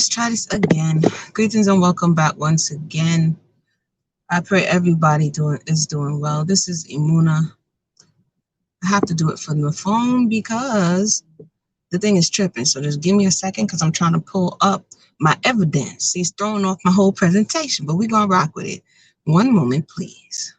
Let's try this again. Greetings and welcome back once again. I pray everybody is doing well. This is Imuna. I have to do it from the phone because the thing is tripping. So just give me a second because I'm trying to pull up my evidence. He's throwing off my whole presentation, but we're going to rock with it. One moment, please.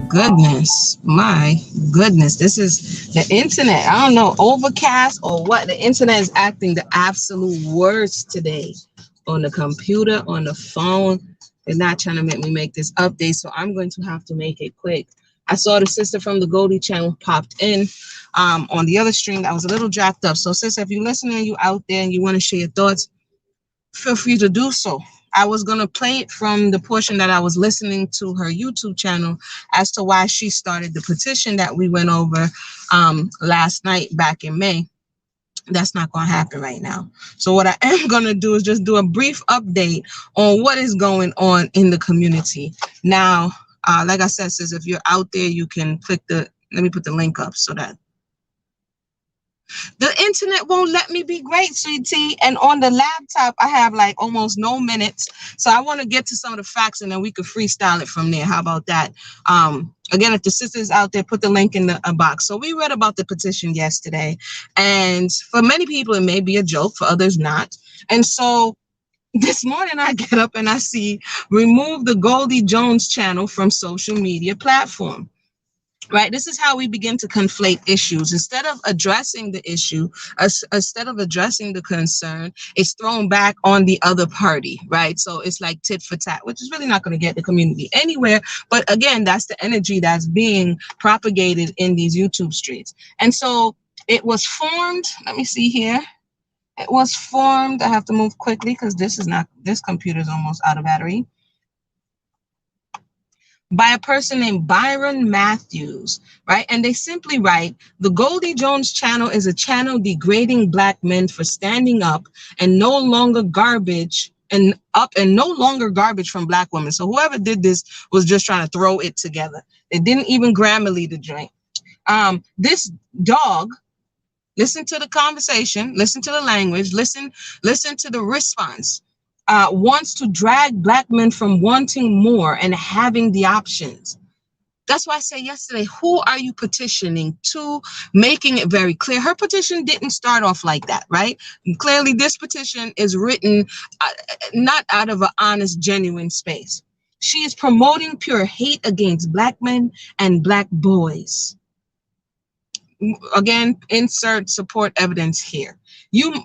goodness. My goodness. This is the internet. I don't know, overcast or what. The internet is acting the absolute worst today. On the computer, on the phone. They're not trying to make me make this update, so I'm going to have to make it quick. I saw the sister from the Goldie channel popped in on the other stream that was a little jacked up. So, sister, if you're listening, you out there and you want to share your thoughts, feel free to do so. I was going to play it from the portion that I was listening to her YouTube channel as to why she started the petition that we went over last night back in May. That's not going to happen right now. So what I am going to do is just do a brief update on what is going on in the community. Now, like I said, sis, if you're out there, you can click let me put the link up so that the internet won't let me be great, sweetie. And on the laptop, I have like almost no minutes. So I want to get to some of the facts and then we could freestyle it from there. How about that? Again, if the sisters out there, put the link in the box. So we read about the petition yesterday. And for many people, it may be a joke. For others, not. And so this morning, I get up and I see remove the Goldie Jones channel from social media platform. Right. This is how we begin to conflate issues. Instead of addressing the issue, instead of addressing the concern, it's thrown back on the other party. Right. So it's like tit for tat, which is really not going to get the community anywhere. But again, that's the energy that's being propagated in these YouTube streets. And so it was formed. Let me see here. It was formed. I have to move quickly because this computer is almost out of battery. By a person named Byron Matthews, right? And they simply write, the Goldie Jones channel is a channel degrading Black men for standing up and no longer garbage from Black women. So whoever did this was just trying to throw it together. They didn't even Grammarly the joint. This dog, listen to the conversation, listen to the language, listen to the response. Wants to drag Black men from wanting more and having the options. That's why I said yesterday, who are you petitioning to? Making it very clear. Her petition didn't start off like that, right? And clearly, this petition is written not out of an honest, genuine space. She is promoting pure hate against Black men and Black boys. Again, insert support evidence here.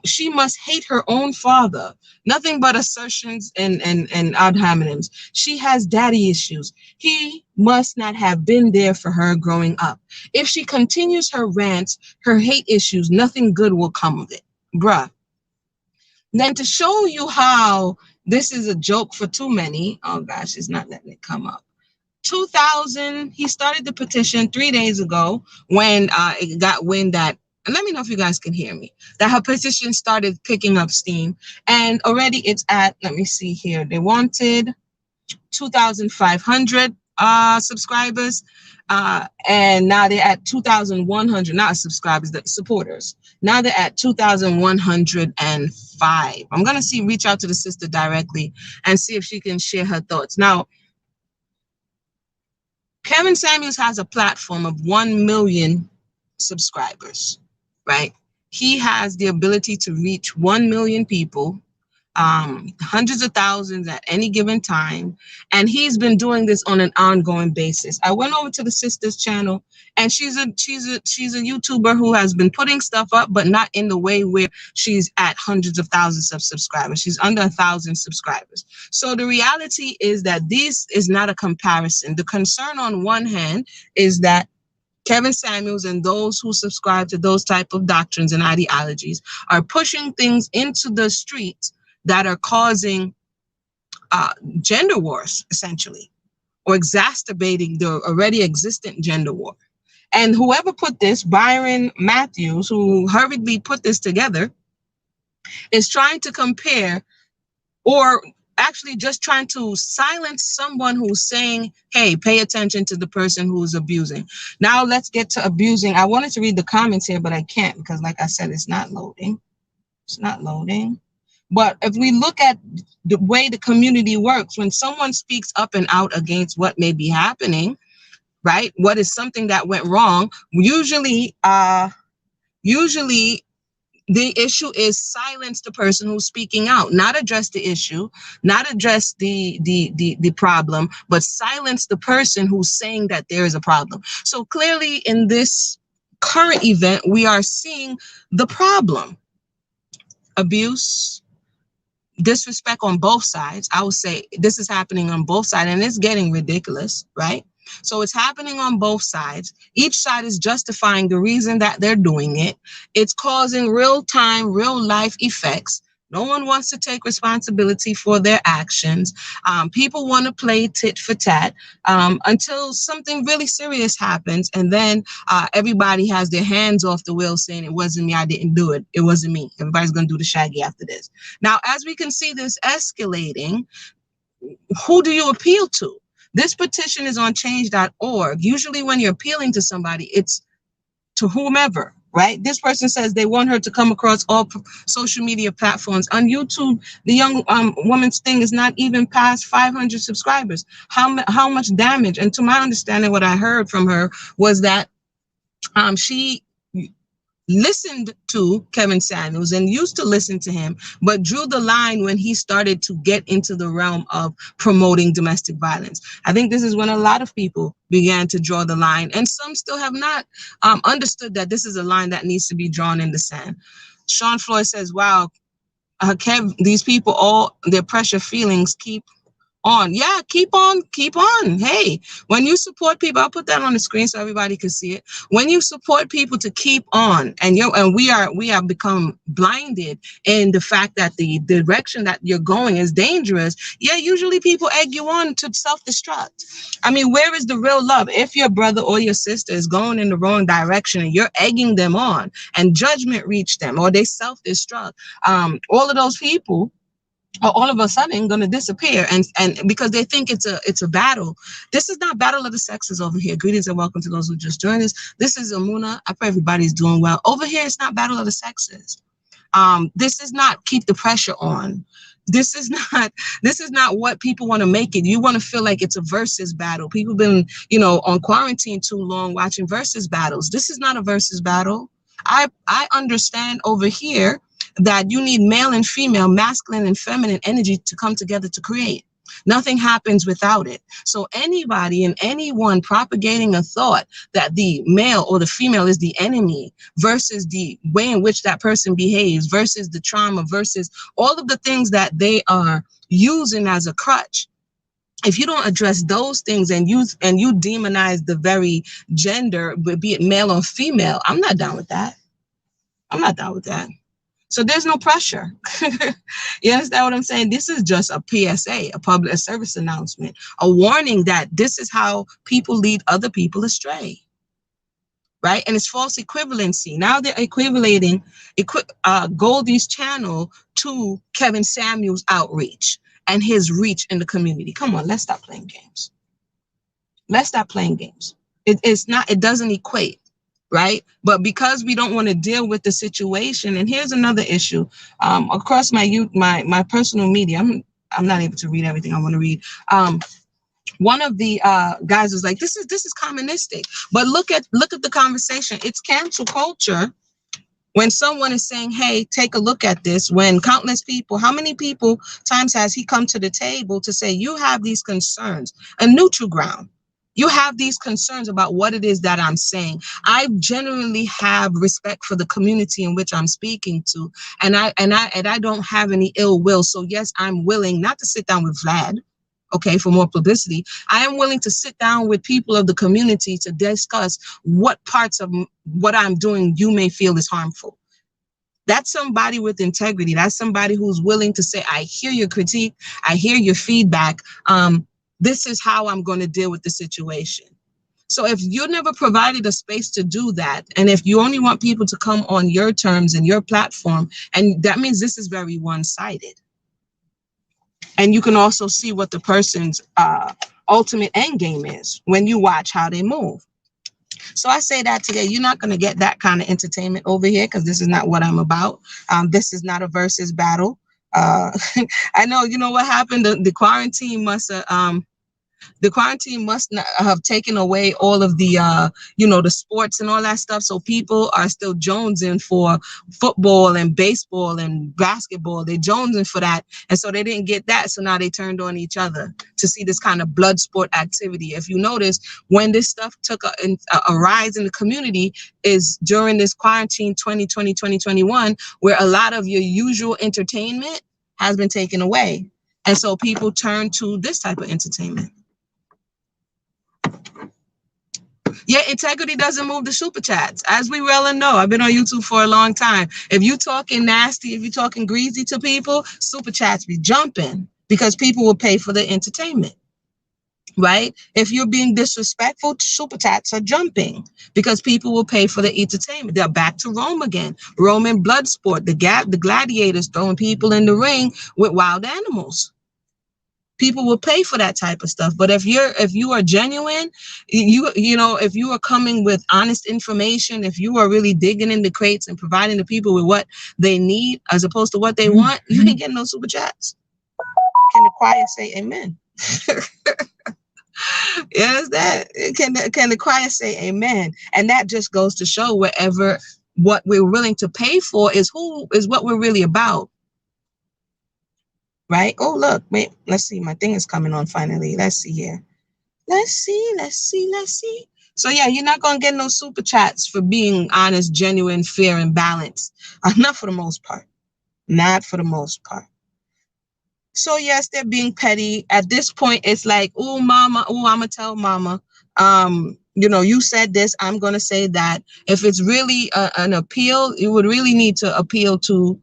She must hate her own father. Nothing but assertions and ad hominems. She has daddy issues. He must not have been there for her growing up. If she continues her rants, her hate issues, nothing good will come of it. Bruh. Then to show you how this is a joke for too many, oh gosh, it's not letting it come up. 2000, he started the petition 3 days ago when it got wind that, and let me know if you guys can hear me, that her petition started picking up steam. And already it's at, let me see here, they wanted 2,500 subscribers. And now they're at 2,100, not subscribers, the supporters. Now they're at 2,105. I'm going to reach out to the sister directly and see if she can share her thoughts. Now, Kevin Samuels has a platform of 1 million subscribers, right? He has the ability to reach 1 million people, hundreds of thousands at any given time. And he's been doing this on an ongoing basis. I went over to the sister's channel and she's a YouTuber who has been putting stuff up, but not in the way where she's at hundreds of thousands of subscribers. She's under 1,000 subscribers. So the reality is that this is not a comparison. The concern on one hand is that Kevin Samuels and those who subscribe to those type of doctrines and ideologies are pushing things into the streets that are causing gender wars, essentially, or exacerbating the already existent gender war. And whoever put this, Byron Matthews, who hurriedly put this together, is trying to compare, or actually just trying to silence someone who's saying, hey, pay attention to the person who's abusing. Now let's get to abusing. I wanted to read the comments here, but I can't because, like I said, it's not loading. It's not loading. But if we look at the way the community works, when someone speaks up and out against what may be happening, right? What is something that went wrong? Usually The issue is silence the person who's speaking out, not address the issue, not address the problem, but silence the person who's saying that there is a problem. So clearly in this current event, we are seeing the problem: abuse, disrespect on both sides. I would say this is happening on both sides, and it's getting ridiculous, right? So it's happening on both sides. Each side is justifying the reason that they're doing it. It's causing real time, real life effects. No one wants to take responsibility for their actions. People want to play tit for tat until something really serious happens. And then everybody has their hands off the wheel saying, it wasn't me, I didn't do it. It wasn't me. Everybody's going to do the shaggy after this. Now, as we can see this escalating, who do you appeal to? This petition is on change.org. Usually when you're appealing to somebody, it's to whomever, right? This person says they want her to come across all social media platforms. On YouTube, the young woman's thing is not even past 500 subscribers. How much damage? And to my understanding, what I heard from her was that she listened to Kevin Samuels and used to listen to him, but drew the line when he started to get into the realm of promoting domestic violence. I think this is when a lot of people began to draw the line, and some still have not understood that this is a line that needs to be drawn in the sand. Sean Floyd says, wow, Kev, these people, all their pressure feelings keep on. Yeah, keep on. Hey, when you support people, I'll put that on the screen so everybody can see it. When you support people to keep on, and we have become blinded in the fact that the direction that you're going is dangerous. Yeah, usually people egg you on to self-destruct. I mean, where is the real love? If your brother or your sister is going in the wrong direction and you're egging them on, and judgment reach them, or they self-destruct, all of those people are all of a sudden going to disappear, and because they think it's a battle. This is not battle of the sexes over here. Greetings and welcome to those who just joined us. This is Amuna. I pray everybody's doing well. Over here, it's not battle of the sexes. This is not keep the pressure on. This is not what people want to make it. You want to feel like it's a versus battle. People been, on quarantine too long watching versus battles. This is not a versus battle. I understand over here that you need male and female, masculine and feminine energy to come together to create. Nothing happens without it. So anybody and anyone propagating a thought that the male or the female is the enemy versus the way in which that person behaves versus the trauma versus all of the things that they are using as a crutch, if you don't address those things and you demonize the very gender, be it male or female, I'm not down with that. So there's no pressure. You understand what I'm saying? This is just a PSA, a public service announcement, a warning that this is how people lead other people astray, right? And it's false equivalency. Now they're equating Goldie's channel to Kevin Samuels' outreach and his reach in the community. Come on, let's stop playing games. It doesn't equate. Right? But because we don't want to deal with the situation, and here's another issue, across my personal media, I'm not able to read everything I want to read. One of the guys was like, this is communistic. But look at the conversation. It's cancel culture when someone is saying, hey, take a look at this, when countless people, how many people times has he come to the table to say, you have these concerns, a neutral ground. You have these concerns about what it is that I'm saying. I genuinely have respect for the community in which I'm speaking to, and I don't have any ill will. So yes, I'm willing not to sit down with Vlad, okay, for more publicity. I am willing to sit down with people of the community to discuss what parts of what I'm doing you may feel is harmful. That's somebody with integrity. That's somebody who's willing to say, I hear your critique, I hear your feedback. This is how I'm going to deal with the situation. So if you never provided a space to do that, and if you only want people to come on your terms and your platform, and that means this is very one-sided. And you can also see what the person's ultimate end game is when you watch how they move. So I say that today, you're not going to get that kind of entertainment over here because this is not what I'm about. This is not a versus battle. I know, you know what happened? The quarantine must have The quarantine must not have taken away all of the, the sports and all that stuff. So people are still jonesing for football and baseball and basketball. They're jonesing for that. And so they didn't get that. So now they turned on each other to see this kind of blood sport activity. If you notice, when this stuff took a rise in the community is during this quarantine 2020, 2021, where a lot of your usual entertainment has been taken away. And so people turn to this type of entertainment. Yeah, integrity doesn't move the super chats. As we well know, I've been on YouTube for a long time. If you talking nasty, if you talking greasy to people, super chats be jumping because people will pay for the entertainment, right? If you're being disrespectful, super chats are jumping because people will pay for the entertainment. They're back to Rome again. Roman blood sport, the gladiators throwing people in the ring with wild animals. People will pay for that type of stuff. But if you are genuine, if you are coming with honest information, if you are really digging in the crates and providing the people with what they need as opposed to what they want, you ain't getting no super chats. Can the choir say amen? Yes, that can the choir say amen? And that just goes to show wherever what we're willing to pay for is what we're really about. Right? Oh, look, wait, let's see. My thing is coming on finally. Let's see here. Let's see. So yeah, you're not going to get no super chats for being honest, genuine, fair, and balanced. Not for the most part. Not for the most part. So yes, they're being petty. At this point, it's like, oh, mama, oh, I'm going to tell mama, you said this, I'm going to say that. If it's really an appeal, you would really need to appeal to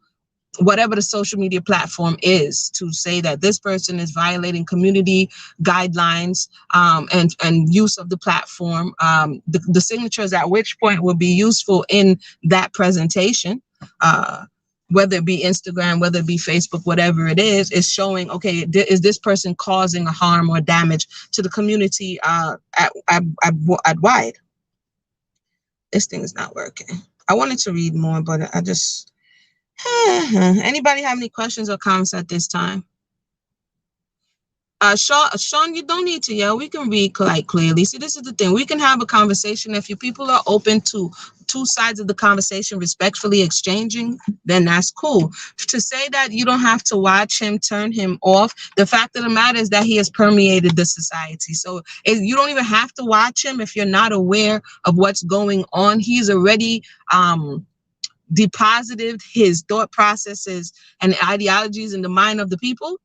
whatever the social media platform is to say that this person is violating community guidelines and use of the platform. The signatures at which point will be useful in that presentation, whether it be Instagram, whether it be Facebook, whatever it is showing, okay, is this person causing a harm or damage to the community at wide? This thing is not working. I wanted to read more, but I just... Anybody have any questions or comments at this time? Sean, you don't need to yell. We can read quite clearly. See, this is the thing. We can have a conversation. If you people are open to two sides of the conversation respectfully exchanging, then that's cool. To say that you don't have to watch him, turn him off, the fact of the matter is that he has permeated the society. So you don't even have to watch him if you're not aware of what's going on. He's already deposited his thought processes and ideologies in the mind of the people.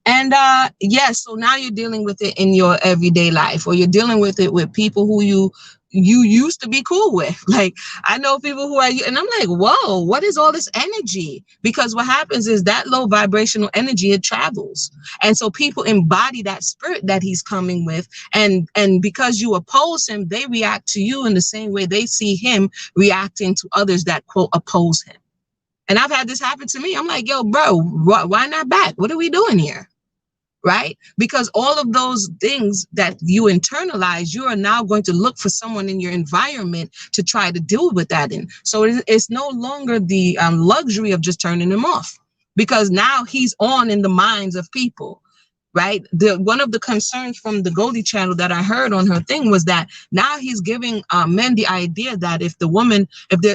And yes, so now you're dealing with it in your everyday life, or you're dealing with it with people who you used to be cool with. Like, I know people who are, and I'm like, whoa, what is all this energy? Because what happens is that low vibrational energy, it travels. And so people embody that spirit that he's coming with. And because you oppose him, they react to you in the same way they see him reacting to others that, quote, oppose him. And I've had this happen to me. I'm like, yo, bro, why not back? What are we doing here? Right? Because all of those things that you internalize, you are now going to look for someone in your environment to try to deal with that in. So it's no longer the luxury of just turning him off, because now he's on in the minds of people. Right? One of the concerns from the Goldie channel that I heard on her thing was that now he's giving men the idea that if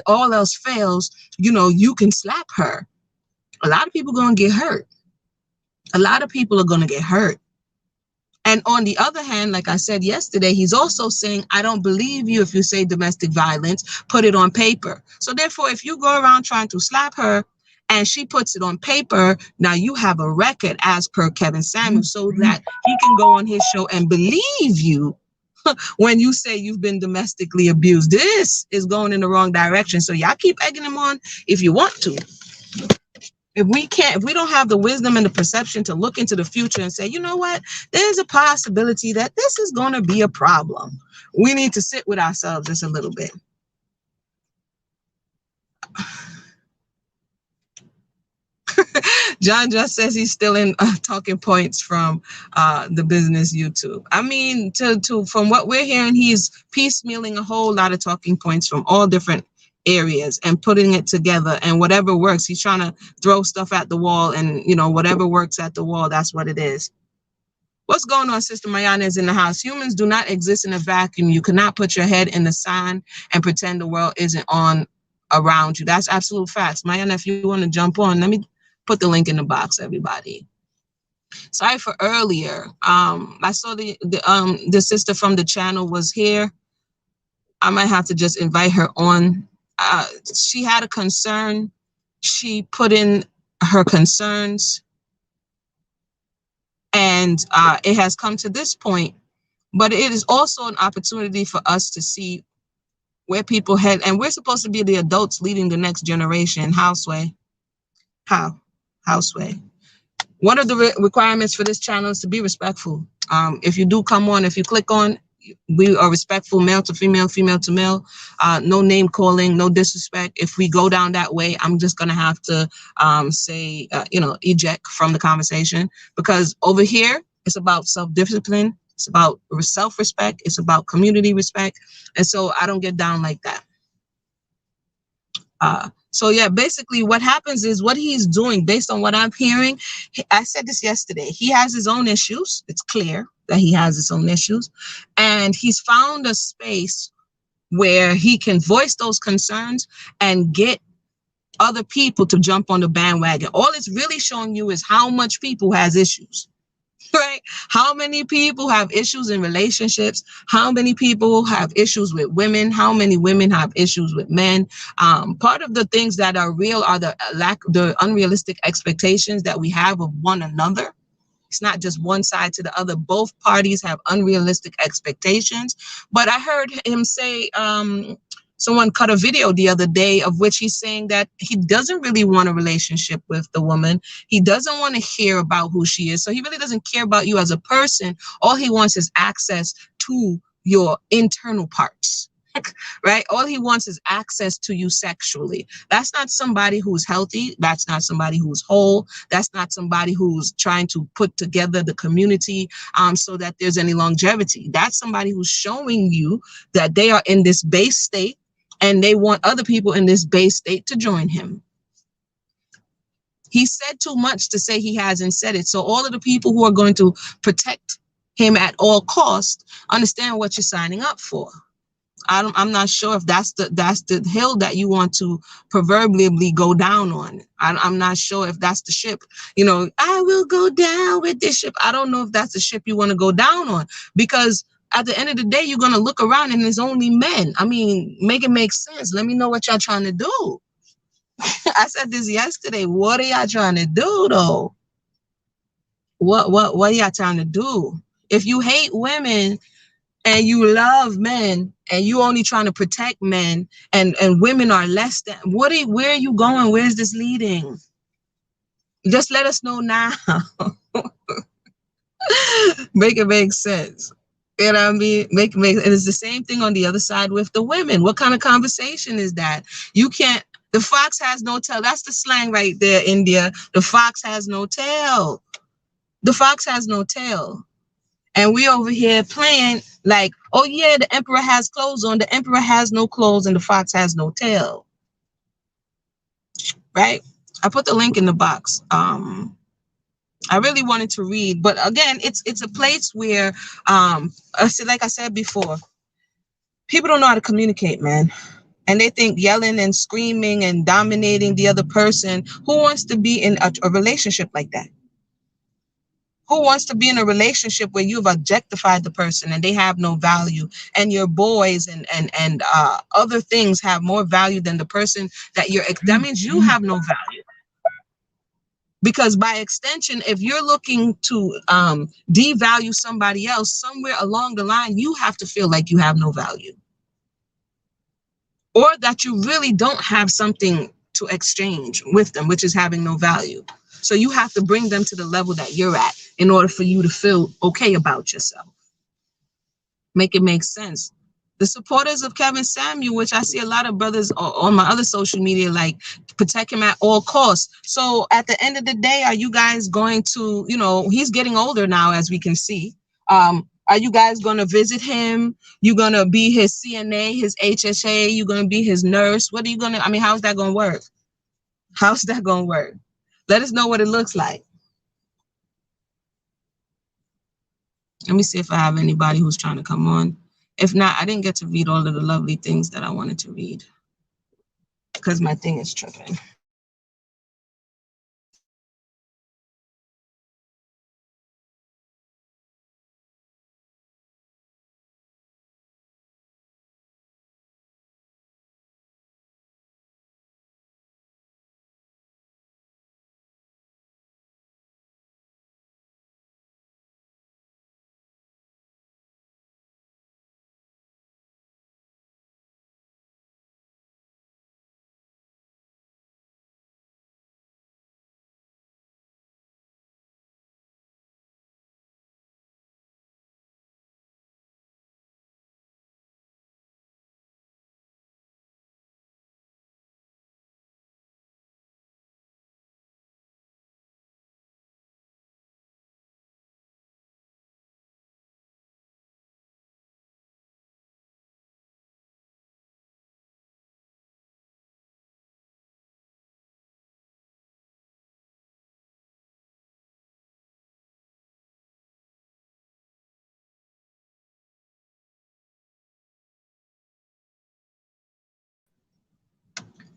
all else fails, you can slap her. A lot of people are going to get hurt. A lot of people are going to get hurt. And on the other hand, like I said yesterday, he's also saying, I don't believe you if you say domestic violence, put it on paper. So therefore, if you go around trying to slap her and she puts it on paper, now you have a record as per Kevin Samuels, so that he can go on his show and believe you when you say you've been domestically abused. This is going in the wrong direction. So y'all keep egging him on if you want to. If we don't have the wisdom and the perception to look into the future and say, you know what, there's a possibility that this is going to be a problem. We need to sit with ourselves just a little bit. John just says he's still in talking points from the business YouTube. I mean, from what we're hearing, he's piecemealing a whole lot of talking points from all different areas and putting it together, and whatever works, he's trying to throw stuff at the wall, and whatever works at the wall, that's what it is. What's going on, Sister Mayana is in the house. Humans do not exist in a vacuum. You cannot put your head in the sand and pretend the world isn't on around you. That's absolute facts. Mayana, if you want to jump on, let me put the link in the box, everybody. Sorry for earlier. I saw the sister from the channel was here. I might have to just invite her on. She had a concern. She put in her concerns, and it has come to this point. But it is also an opportunity for us to see where people head, and we're supposed to be the adults leading the next generation. Houseway. Houseway. One of the requirements for this channel is to be respectful. If you do come on, if you click on, we are respectful, male to female, female to male, no name calling, no disrespect. If we go down that way, I'm just going to have to say, eject from the conversation, because over here, it's about self-discipline. It's about self-respect. It's about community respect. And so I don't get down like that. So yeah, basically what happens is what he's doing, based on what I'm hearing, I said this yesterday, he has his own issues. It's clear that he has his own issues. And he's found a space where he can voice those concerns and get other people to jump on the bandwagon. All it's really showing you is how much people has issues. Right? How many people have issues in relationships? How many people have issues with women? How many women have issues with men? Part of the things that are real are the unrealistic expectations that we have of one another. It's not just one side to the other. Both parties have unrealistic expectations. But I heard him say, someone cut a video the other day of which he's saying that he doesn't really want a relationship with the woman. He doesn't want to hear about who she is. So he really doesn't care about you as a person. All he wants is access to your internal parts, right? All he wants is access to you sexually. That's not somebody who's healthy. That's not somebody who's whole. That's not somebody who's trying to put together the community so that there's any longevity. That's somebody who's showing you that they are in this base state, and they want other people in this base state to join him. He said too much to say he hasn't said it. So all of the people who are going to protect him at all costs, understand what you're signing up for. I'm not sure if that's the hill that you want to proverbially go down on. I'm not sure if that's the ship. I will go down with this ship. I don't know if that's the ship you want to go down on, because at the end of the day, you're going to look around and there's only men. I mean, make it make sense. Let me know what y'all trying to do. I said this yesterday. What are y'all trying to do, though? What are y'all trying to do? If you hate women and you love men and you only trying to protect men, and women are less than, where are you going? Where's this leading? Just let us know now. Make it make sense. You know what I mean? Make and it's the same thing on the other side with the women. What kind of conversation is that? You can't. The fox has no tail. That's the slang right there, India. The fox has no tail. The fox has no tail. And we over here playing like, oh yeah, the emperor has clothes on. The emperor has no clothes, and the fox has no tail. Right? I put the link in the box. I really wanted to read, but again, it's a place where, like I said before, people don't know how to communicate, man. And they think yelling and screaming and dominating the other person. Who wants to be in a relationship like that? Who wants to be in a relationship where you've objectified the person and they have no value, and your boys and other things have more value than the person that that means you have no value. Because by extension, if you're looking to devalue somebody else, somewhere along the line, you have to feel like you have no value, or that you really don't have something to exchange with them, which is having no value. So you have to bring them to the level that you're at in order for you to feel okay about yourself. Make it make sense. The supporters of Kevin Samuel, which I see a lot of brothers on my other social media, like, protect him at all costs. So at the end of the day, are you guys going to, he's getting older now, as we can see. Are you guys going to visit him? You're going to be his CNA, his HSA? You're going to be his nurse? What are you going to, how's that going to work? How's that going to work? Let us know what it looks like. Let me see if I have anybody who's trying to come on. If not, I didn't get to read all of the lovely things that I wanted to read because my thing is tripping.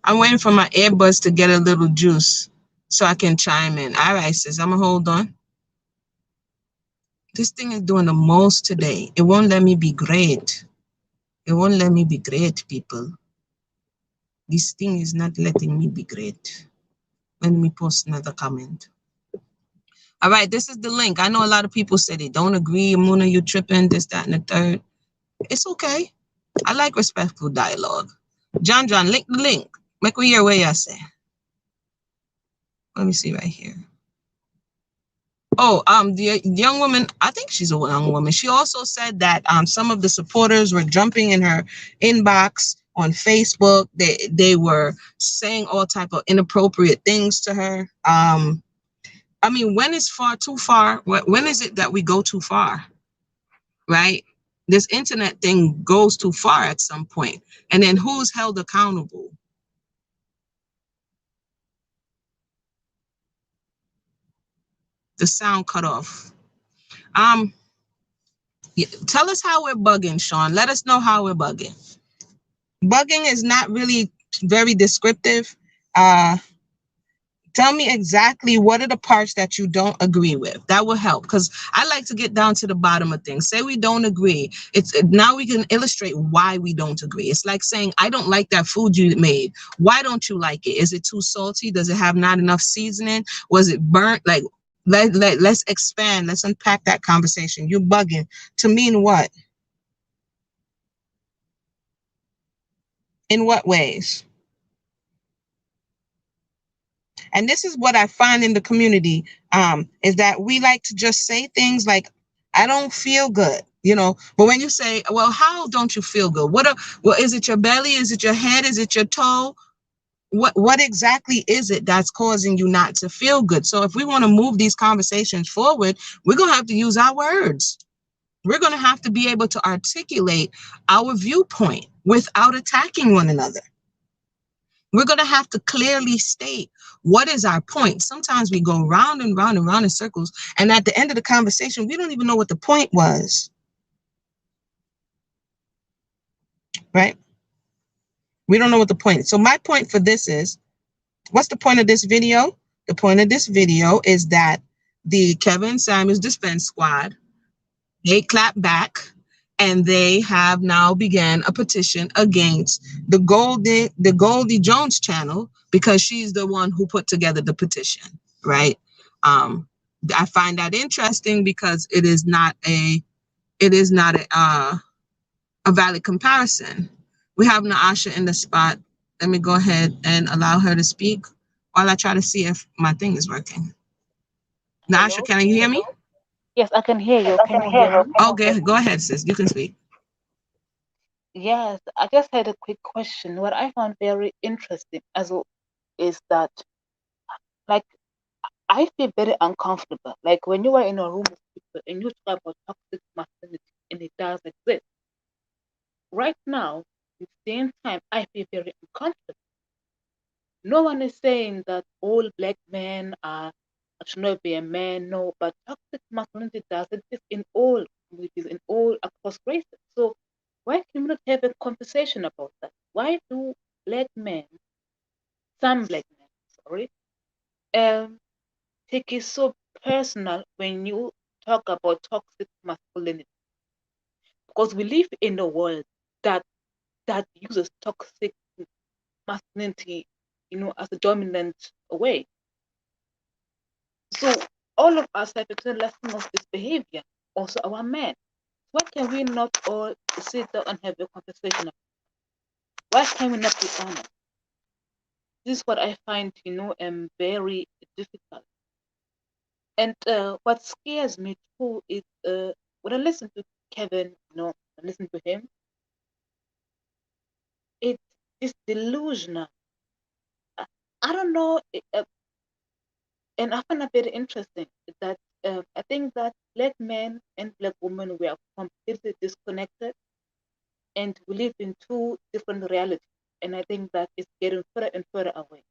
I'm waiting for my earbuds to get a little juice so I can chime in. All right, sis, I'm gonna hold on. This thing is doing the most today. It won't let me be great. It won't let me be great, people. This thing is not letting me be great. Let me post another comment. All right, this is the link. I know a lot of people say they don't agree. Muna, you tripping, this, that, and the third. It's okay. I like respectful dialogue. John, link the link. Make we hear what you say. Let me see right here. Oh, the young woman, I think she's a young woman. She also said that some of the supporters were jumping in her inbox on Facebook. They were saying all type of inappropriate things to her. I mean, when is far too far? When is it that we go too far? Right? This internet thing goes too far at some point. And then who's held accountable? The sound cut off. Tell us how we're bugging, Sean. Let us know how we're bugging. Bugging is not really very descriptive. Tell me exactly what are the parts that you don't agree with. That will help because I like to get down to the bottom of things. Say we don't agree. It's now we can illustrate why we don't agree. It's like saying, I don't like that food you made. Why don't you like it? Is it too salty? Does it have not enough seasoning? Was it burnt? Like, let's expand. Let's unpack that conversation. You're bugging to mean what? In what ways? And this is what I find in the community, is that we like to just say things like, I don't feel good, but when you say, well, how don't you feel good? Well, is it your belly? Is it your head? Is it your toe? What exactly is it that's causing you not to feel good? So if we want to move these conversations forward, we're going to have to use our words. We're going to have to be able to articulate our viewpoint without attacking one another. We're going to have to clearly state what is our point. Sometimes we go round and round and round in circles, and at the end of the conversation, we don't even know what the point was. Right? We don't know what the point is. So my point for this is, what's the point of this video? The point of this video is that the Kevin Samuels Defense Squad, they clapped back and they have now began a petition against the Goldie Jones channel because she's the one who put together the petition, right? I find that interesting because it is not a valid comparison. We have Naasha in the spot. Let me go ahead and allow her to speak while I try to see if my thing is working. Naasha, can you hear me? Yes, I can hear you. Can you hear me? Okay, go ahead, sis. You can speak. Yes, I just had a quick question. What I found very interesting as well is that, like, I feel very uncomfortable. Like when you are in a room with people and you talk about toxic masculinity and it does exist. Right now, at the same time, I feel very uncomfortable. No one is saying that all black men are I should not be a man. No, but toxic masculinity does exist in all communities, in all across races. So why can we not have a conversation about that? Why do black men, some black men, sorry, um, take it so personal when you talk about toxic masculinity? Because we live in a world that uses toxic masculinity, as a dominant way. So all of us have experienced lesson of this behavior, also our men. Why can we not all sit down and have a conversation? Why can we not be honest? This is what I find, very difficult. And what scares me too is when I listen to Kevin, I listen to him, it's delusional. I, I don't know, and I find that very interesting that I think that black men and black women we are completely disconnected and we live in two different realities. And I think that it's getting further and further away.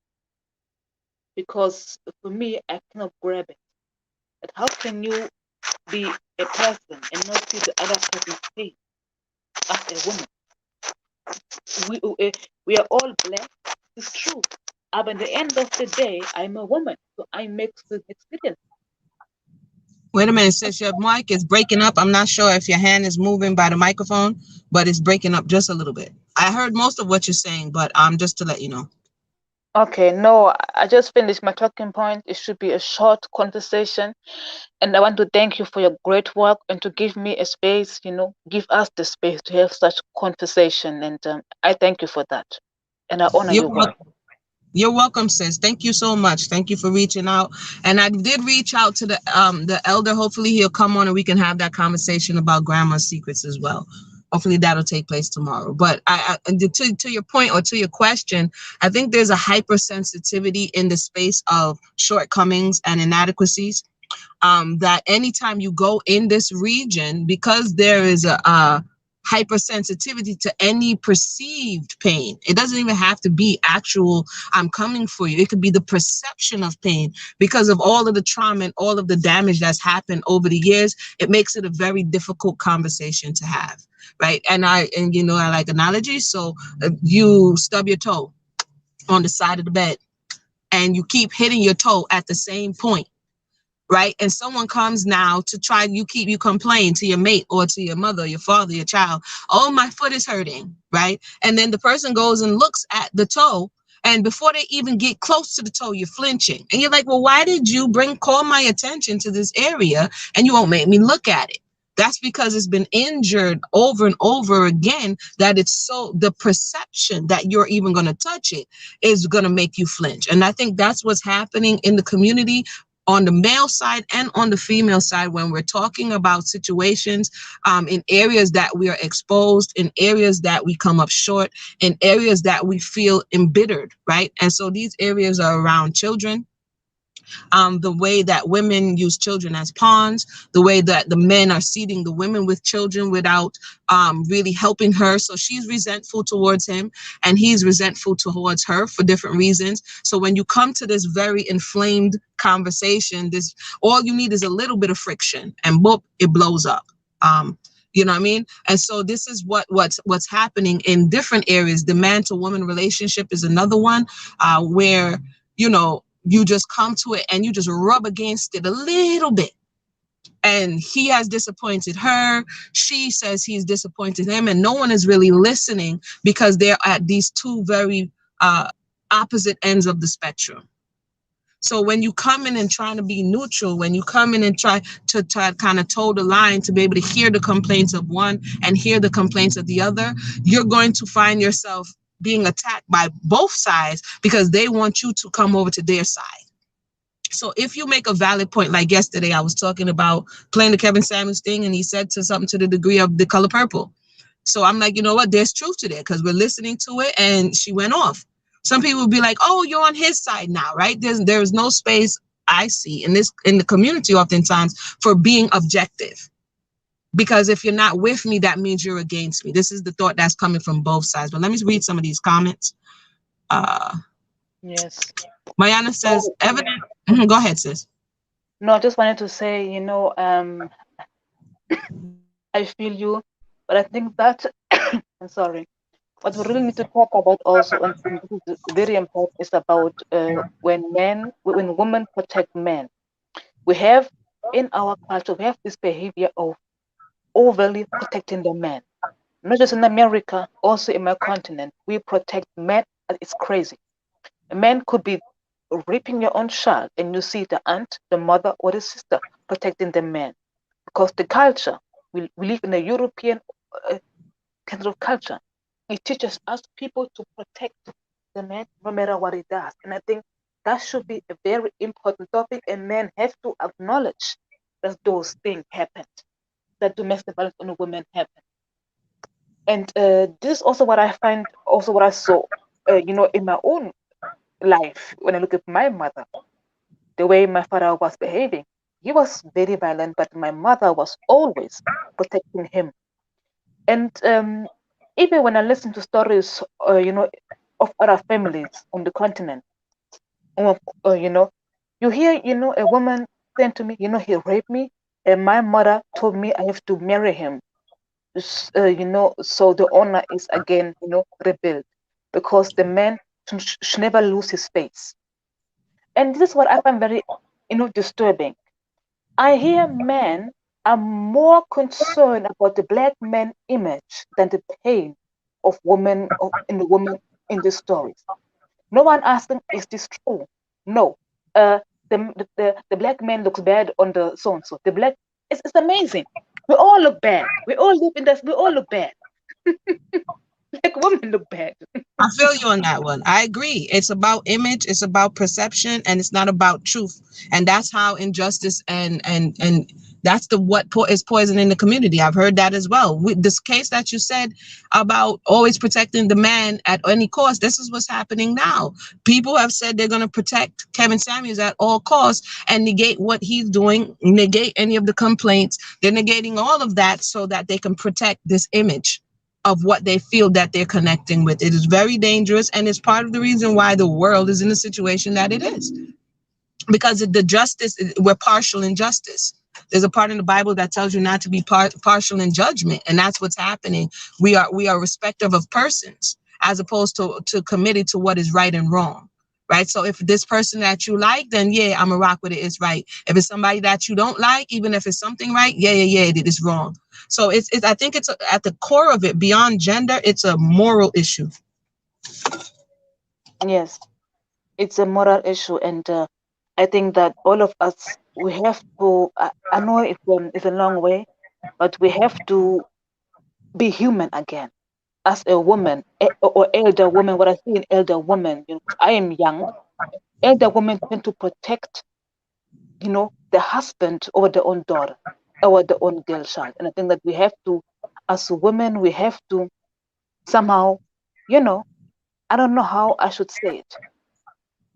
Because for me, I cannot grab it. But how can you be a person and not see the other person's face as a woman? We are all black. It's true. But at the end of the day, I'm a woman, so I make the experience. Wait a minute, sis, your mic is breaking up. I'm not sure if your hand is moving by the microphone, but it's breaking up just a little bit. I heard most of what you're saying, but just to let you know. Okay, no, I just finished my talking point. It should be a short conversation. And I want to thank you for your great work and to give me a space, give us the space to have such conversation. And I thank you for that. And I honor You're your work. welcome. You're welcome, sis. Thank you so much. Thank you for reaching out. And I did reach out to the elder. Hopefully he'll come on and we can have that conversation about grandma's secrets as well. Hopefully that'll take place tomorrow. But to your point or to your question, I think there's a hypersensitivity in the space of shortcomings and inadequacies. That anytime you go in this region, because there is a hypersensitivity to any perceived pain. It doesn't even have to be actual, I'm coming for you. It could be the perception of pain because of all of the trauma and all of the damage that's happened over the years. It makes it a very difficult conversation to have. Right. And I like analogies. So you stub your toe on the side of the bed and you keep hitting your toe at the same point. Right. And someone comes now to try, you complain to your mate or to your mother, your father, your child. Oh, my foot is hurting. Right. And then the person goes and looks at the toe. And before they even get close to the toe, you're flinching. And you're like, well, why did you call my attention to this area and you won't make me look at it? That's because it's been injured over and over again, that it's so the perception that you're even going to touch it is going to make you flinch. And I think that's what's happening in the community on the male side and on the female side when we're talking about situations in areas that we are exposed, in areas that we come up short, in areas that we feel embittered, right? And so these areas are around children. The way that women use children as pawns, the way that the men are seating the women with children without really helping her. So she's resentful towards him and he's resentful towards her for different reasons. So when you come to this very inflamed conversation, all you need is a little bit of friction and boop, it blows up. You know what I mean? And so this is what's happening in different areas. The man to woman relationship is another one where, you just come to it and you just rub against it a little bit. And he has disappointed her. She says he's disappointed him. And no one is really listening because they're at these two very opposite ends of the spectrum. So when you come in and trying to be neutral, when you come in and try to kind of toe the line to be able to hear the complaints of one and hear the complaints of the other, you're going to find yourself being attacked by both sides because they want you to come over to their side. So if you make a valid point, like yesterday, I was talking about playing the Kevin Samuels thing, and he said something to the degree of The Color Purple. So I'm like, you know what? There's truth to that because we're listening to it, and she went off. Some people will be like, oh, you're on his side now, right? There's no space I see in the community oftentimes for being objective. Because if you're not with me, that means you're against me. This is the thought that's coming from both sides. But let me read some of these comments. Yes. Mayana says, evident. Go ahead, sis. No, I just wanted to say, I feel you, but I think that I'm sorry. What we really need to talk about also, and this is very important, is about when women protect men. We have in our culture, we have this behavior of overly protecting the man. Not just in America, also in my continent, we protect men. It's crazy. A man could be raping your own child, and you see the aunt, the mother, or the sister protecting the man because the culture, we live in a European uh, kind of culture. It teaches us people to protect the man no matter what he does. And I think that should be a very important topic, and men have to acknowledge that those things happened, that domestic violence on women happen. And this is also what I find, also what I saw, in my own life when I look at my mother, the way my father was behaving. He was very violent, but my mother was always protecting him. And even when I listen to stories, of other families on the continent, of, you hear, a woman saying to me, he raped me, and my mother told me I have to marry him. So the honor is again, rebuilt because the man should never lose his face. And this is what I find very, disturbing. I hear men are more concerned about the black man image than the pain of women in the woman in the stories. No one asking, is this true? No. The black man looks bad on the so and so. The black it's amazing. We all look bad. We all live in this. We all look bad. Like women look bad. I feel you on that one. I agree. It's about image, it's about perception, and it's not about truth. And that's how injustice and that's the is poisoning the community. I've heard that as well. With this case that you said about always protecting the man at any cost, this is what's happening now. People have said they're going to protect Kevin Samuels at all costs and negate what he's doing, negate any of the complaints. They're negating all of that so that they can protect this image of what they feel that they're connecting with. It is very dangerous, and it's part of the reason why the world is in the situation that it is. Because the justice, we're partial in justice. There's a part in the Bible that tells you not to be partial in judgment, and that's what's happening. We are respective of persons as opposed to committed to what is right and wrong. Right. So if this person that you like, then yeah, I'm a rock with it. It's right. If it's somebody that you don't like, even if it's something right, yeah, it is wrong. So it's I think it's at the core of it, beyond gender, it's a moral issue. Yes, it's a moral issue, and I think that all of us we have to. I know it's a long way, but we have to be human again as a woman or elder woman. What I see in elder woman, 'cause I am young. Elder women tend to protect, the husband over their own daughter or their own girl child, and I think that we have to, as women, we have to somehow, you know, I don't know how I should say it.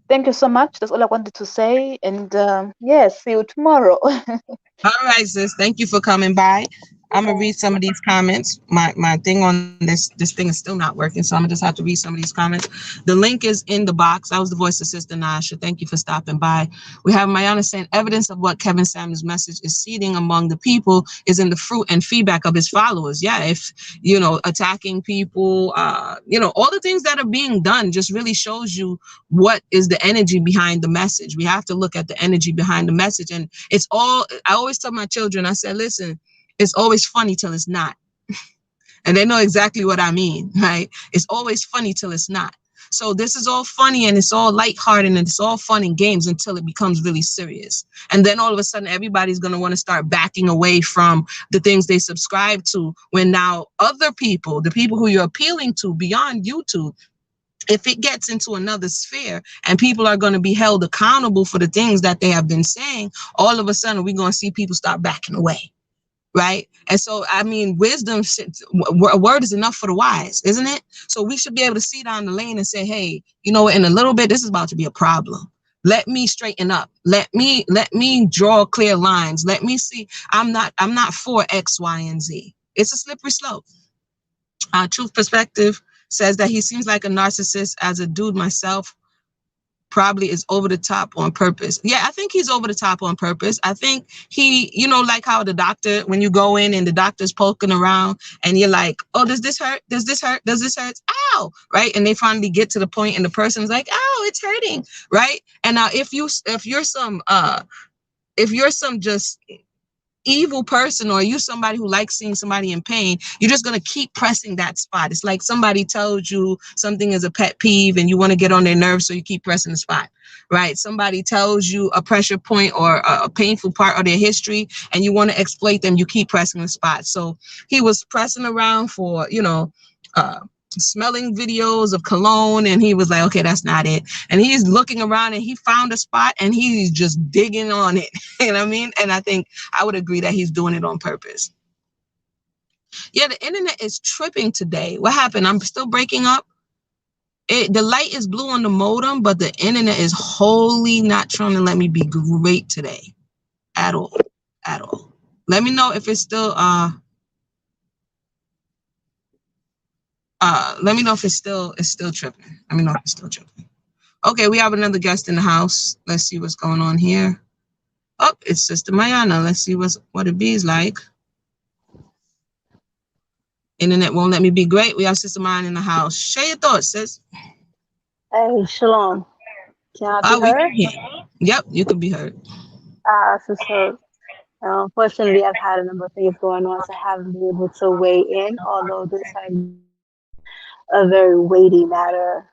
Thank you so much. That's all I wanted to say, and see you tomorrow. All right, sis. Thank you for coming by. I'm gonna read some of these comments. My thing on this thing is still not working, so I'm gonna just have to read some of these comments. The link is in the box. I was the voice of Sister Nasha. Thank you for stopping by. We have Mayana saying evidence of what Kevin Samuels' message is seeding among the people is in the fruit and feedback of his followers. Yeah, if attacking people, all the things that are being done just really shows you what is the energy behind the message. We have to look at the energy behind the message, and it's all. I always tell my children. I said, listen. It's always funny till it's not. And they know exactly what I mean, right? It's always funny till it's not. So this is all funny and it's all lighthearted and it's all fun and games until it becomes really serious. And then all of a sudden, everybody's going to want to start backing away from the things they subscribe to when now other people, the people who you're appealing to beyond YouTube, if it gets into another sphere and people are going to be held accountable for the things that they have been saying, all of a sudden, we're going to see people start backing away. Right. And so, I mean, wisdom, a word is enough for the wise, isn't it? So we should be able to see down the lane and say, hey, in a little bit, this is about to be a problem. Let me straighten up. Let me draw clear lines. Let me see. I'm not for X, Y, and Z. It's a slippery slope. Truth Perspective says that he seems like a narcissist as a dude myself. probably is over the top on purpose. Yeah, I think he's over the top on purpose. I think he, like how the doctor, when you go in and the doctor's poking around and you're like, oh, does this hurt? Does this hurt? Does this hurt? Ow, right? And they finally get to the point and the person's like, ow, it's hurting, right? And now if you're some just evil person, or you somebody who likes seeing somebody in pain, you're just going to keep pressing that spot. It's like somebody tells you something is a pet peeve and you want to get on their nerves, so you keep pressing the spot, right? Somebody tells you a pressure point or a painful part of their history and you want to exploit them, you keep pressing the spot. So he was pressing around for, uh, smelling videos of cologne, and he was like, okay, that's not it. And he's looking around and he found a spot and he's just digging on it. You know what I mean? And I think I would agree that he's doing it on purpose. Yeah, the internet is tripping today. What happened? I'm still breaking up. The light is blue on the modem, but the internet is wholly not trying to let me be great today. At all. At all. Let me know if it's still let me know if it's still tripping. Let me know if it's still tripping. Okay, we have another guest in the house. Let's see what's going on here. Oh, it's Sister Mayana. Let's see what it be's like. Internet won't let me be great. We have Sister Mayana in the house. Share your thoughts, sis. Hey, shalom. Can I be We heard? can hear. Yep, you can be heard. So unfortunately, I've had a number of things going on, so I haven't been able to weigh in, although this is a very weighty matter,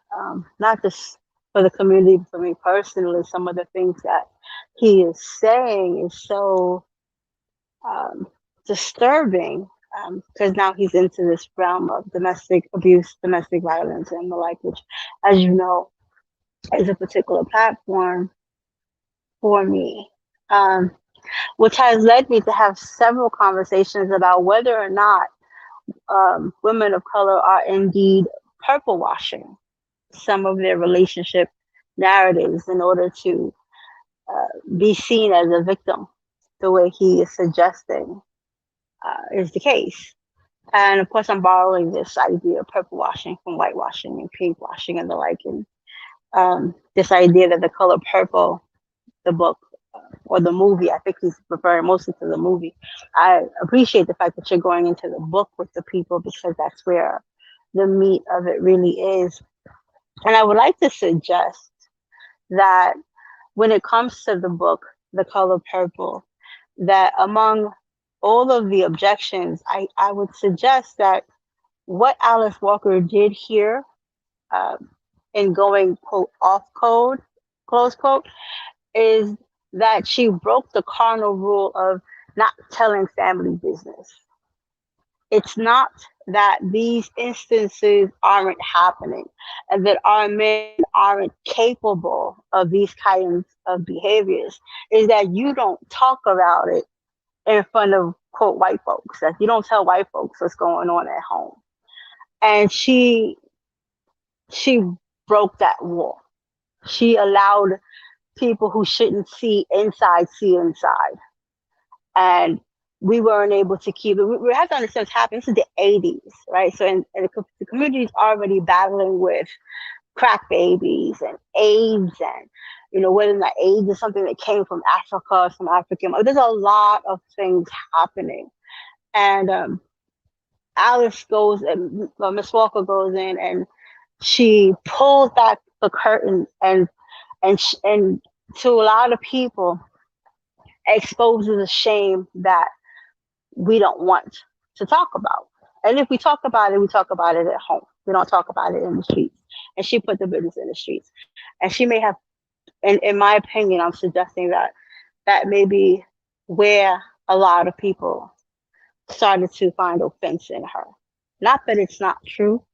not just for the community, but for me personally. Some of the things that he is saying is so disturbing, because now he's into this realm of domestic abuse, domestic violence, and the like, which, as you know, is a particular platform for me, which has led me to have several conversations about whether or not women of color are indeed purple washing some of their relationship narratives in order to be seen as a victim, the way he is suggesting is the case. And of course, I'm borrowing this idea of purple washing from whitewashing and pink washing and the like, and this idea that the color purple, the book or the movie, I think he's referring mostly to the movie. I appreciate the fact that you're going into the book with the people, because that's where the meat of it really is. And I would like to suggest that when it comes to the book, The Color Purple, that among all of the objections, I would suggest that what Alice Walker did here, in going, quote, off code, close quote, is that she broke the cardinal rule of not telling family business. It's not that these instances aren't happening and that our men aren't capable of these kinds of behaviors. Is that you don't talk about it in front of, quote, white folks, that you don't tell white folks what's going on at home. And she broke that wall. She allowed people who shouldn't see inside. And we weren't able to keep it. We have to understand what's happening. This is the 80s, right? So and the community is already battling with crack babies and AIDS, and whether that AIDS is something that came from Africa, from African. There's a lot of things happening. And Alice goes, and Miss Walker goes in, and she pulls back the curtain, and to a lot of people exposes a shame that we don't want to talk about. And if we talk about it, we talk about it at home. We don't talk about it in the streets. And she put the business in the streets. And she may have, in my opinion, I'm suggesting that may be where a lot of people started to find offense in her. Not that it's not true,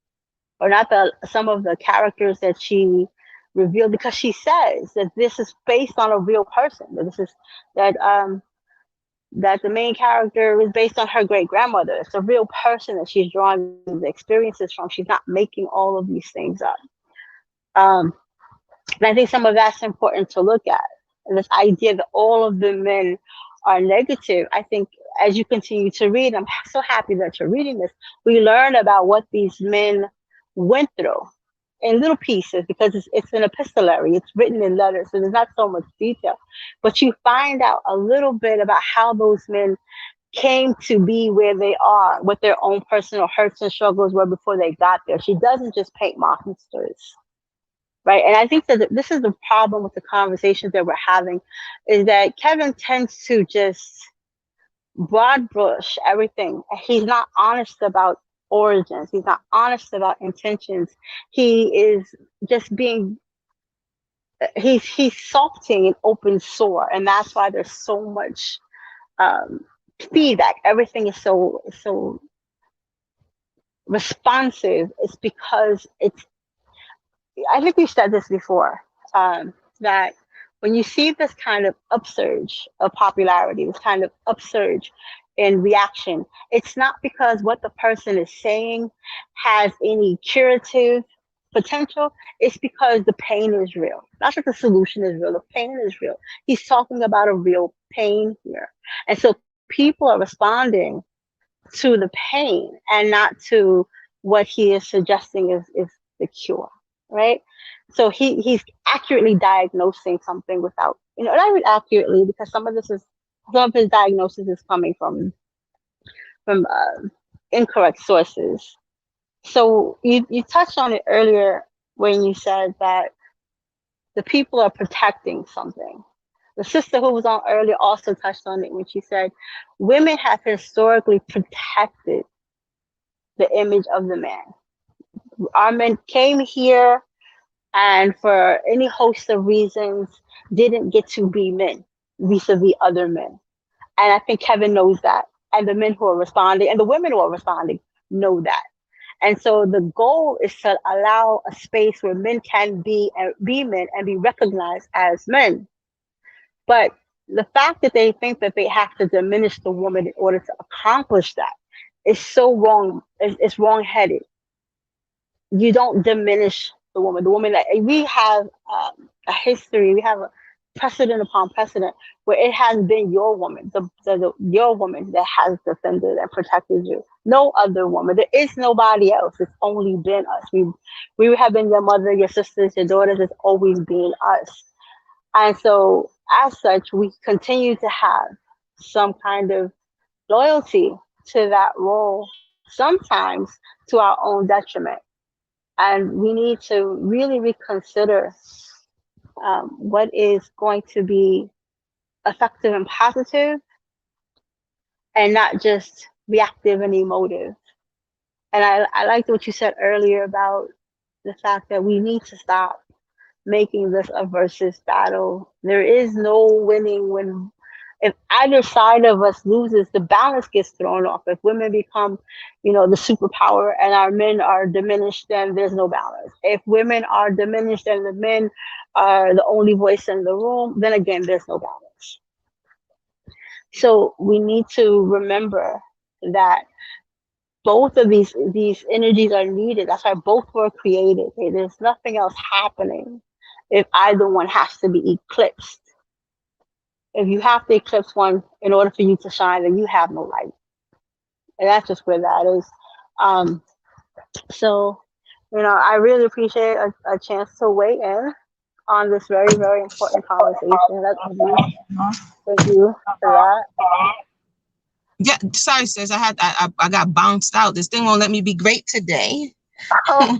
or not that some of the characters that she revealed, because she says that this is based on a real person. That the main character is based on her great grandmother. It's a real person that she's drawing the experiences from. She's not making all of these things up. And I think some of that's important to look at. And this idea that all of the men are negative. I think as you continue to read, I'm so happy that you're reading this, we learn about what these men went through. in little pieces because it's an epistolary. It's written in letters, so there's not so much detail. But you find out a little bit about how those men came to be where they are, what their own personal hurts and struggles were before they got there. She doesn't just paint monsters, right? And I think that this is the problem with the conversations that we're having, is that Kevin tends to just broad brush everything. He's not honest about origins. He's not honest about intentions. He is just being he's salting an open sore, and that's why there's so much um, feedback. Everything is so responsive. It's because it's. I think we've said this before, that when you see this kind of upsurge of popularity, this kind of upsurge in reaction, it's not because what the person is saying has any curative potential. It's because the pain is real. Not that the solution is real, the pain is real. He's talking about a real pain here. And so people are responding to the pain and not to what he is suggesting is the cure, right? So he's accurately diagnosing something without, not even accurately, because some of his diagnosis is coming from incorrect sources. So you touched on it earlier when you said that the people are protecting something. The sister who was on earlier also touched on it when she said women have historically protected the image of the man. Our men came here and for any host of reasons didn't get to be men vis-a-vis other men. And I think Kevin knows that. And the men who are responding and the women who are responding know that. And so the goal is to allow a space where men can be men and be recognized as men. But the fact that they think that they have to diminish the woman in order to accomplish that is so wrong. It's wrong-headed. You don't diminish the woman. The woman that we have a history, we have a precedent upon precedent where it has been your woman, your woman that has defended and protected you. No other woman. There is nobody else. It's only been us. We have been your mother, your sisters, your daughters. It's always been us. And so, as such, we continue to have some kind of loyalty to that role, sometimes to our own detriment. And we need to really reconsider what is going to be effective and positive and not just reactive and emotive. And I liked what you said earlier about the fact that we need to stop making this a versus battle. There is no winning when if either side of us loses, the balance gets thrown off. If women become, the superpower and our men are diminished, then there's no balance. If women are diminished and the men are the only voice in the room, then again, there's no balance. So we need to remember that both of these energies are needed. That's why both were created. Okay? There's nothing else happening if either one has to be eclipsed. If you have to eclipse one in order for you to shine, then you have no light. And that's just where that is. So, I really appreciate a chance to weigh in on this very, very important conversation. Thank you for that. Yeah, sorry, sis. I got bounced out. This thing won't let me be great today. Oh,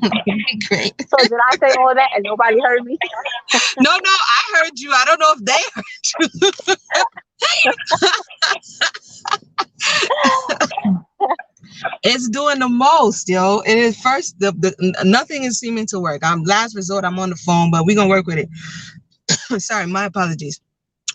great. So did I say all that and nobody heard me? No, I heard you. I don't know if they heard you. It's doing the most, yo. It is first. Nothing is seeming to work. I'm last resort. I'm on the phone, but we're gonna work with it. Sorry, my apologies.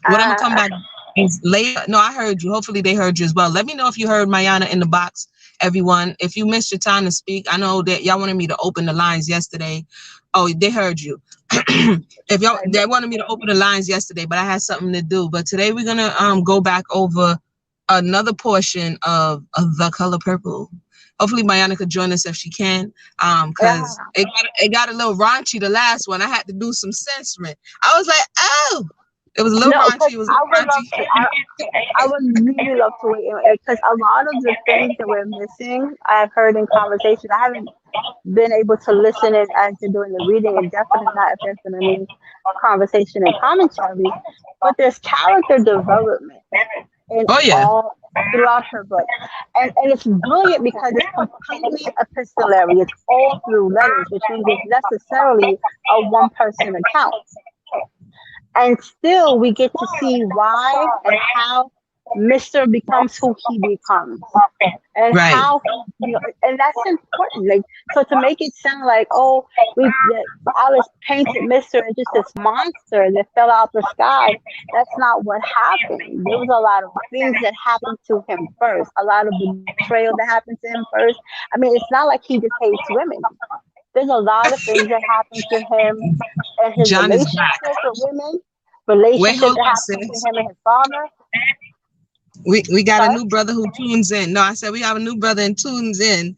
What I'm gonna come back is later. No, I heard you. Hopefully they heard you as well. Let me know if you heard Mayana in the box, everyone. If you missed your time to speak, I know that y'all wanted me to open the lines yesterday. Oh, they heard you. If y'all they wanted me to open the lines yesterday, but I had something to do. But today we're gonna go back over another portion of The Color Purple. Hopefully Mayana could join us if she can, because it got a little raunchy the last one. I had to do some censoring. I was like, oh, it was a little raunchy. It was a little raunchy. I would really love to wait because a lot of the things that we're missing, I've heard in conversations. I haven't been able to listen in as you're doing the reading, and definitely not if there's been any conversation and commentary, but there's character development in Oh yeah. all throughout her book. And it's brilliant because it's completely epistolary. It's all through letters, which means it's necessarily a one person account. And still we get to see why and how Mr. becomes who he becomes, and Right. how and that's important. Like, so to make it sound like, oh, that Alice painted Mr. as just this monster that fell out the sky, that's not what happened. There was a lot of things that happened to him first, a lot of betrayal that happened to him first. I mean, it's not like he just hates women. There's a lot of things that happened to him and his John is back. relationship with women, Wait, relationship hold that on, happened between sis. him and his father. We got a Sorry? new brother who tunes in. No, I said we have a new brother and tunes in.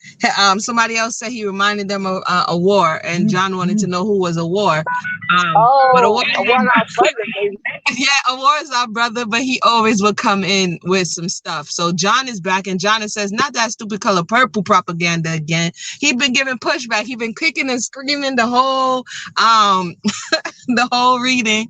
Somebody else said he reminded them of a war, and John wanted to know who was a war. But a war, Oh, a one-off brother, baby. yeah, a war is our brother, but he always would come in with some stuff. So John is back, and John says, not that stupid color purple propaganda again. He been giving pushback. He been kicking and screaming the whole the whole reading,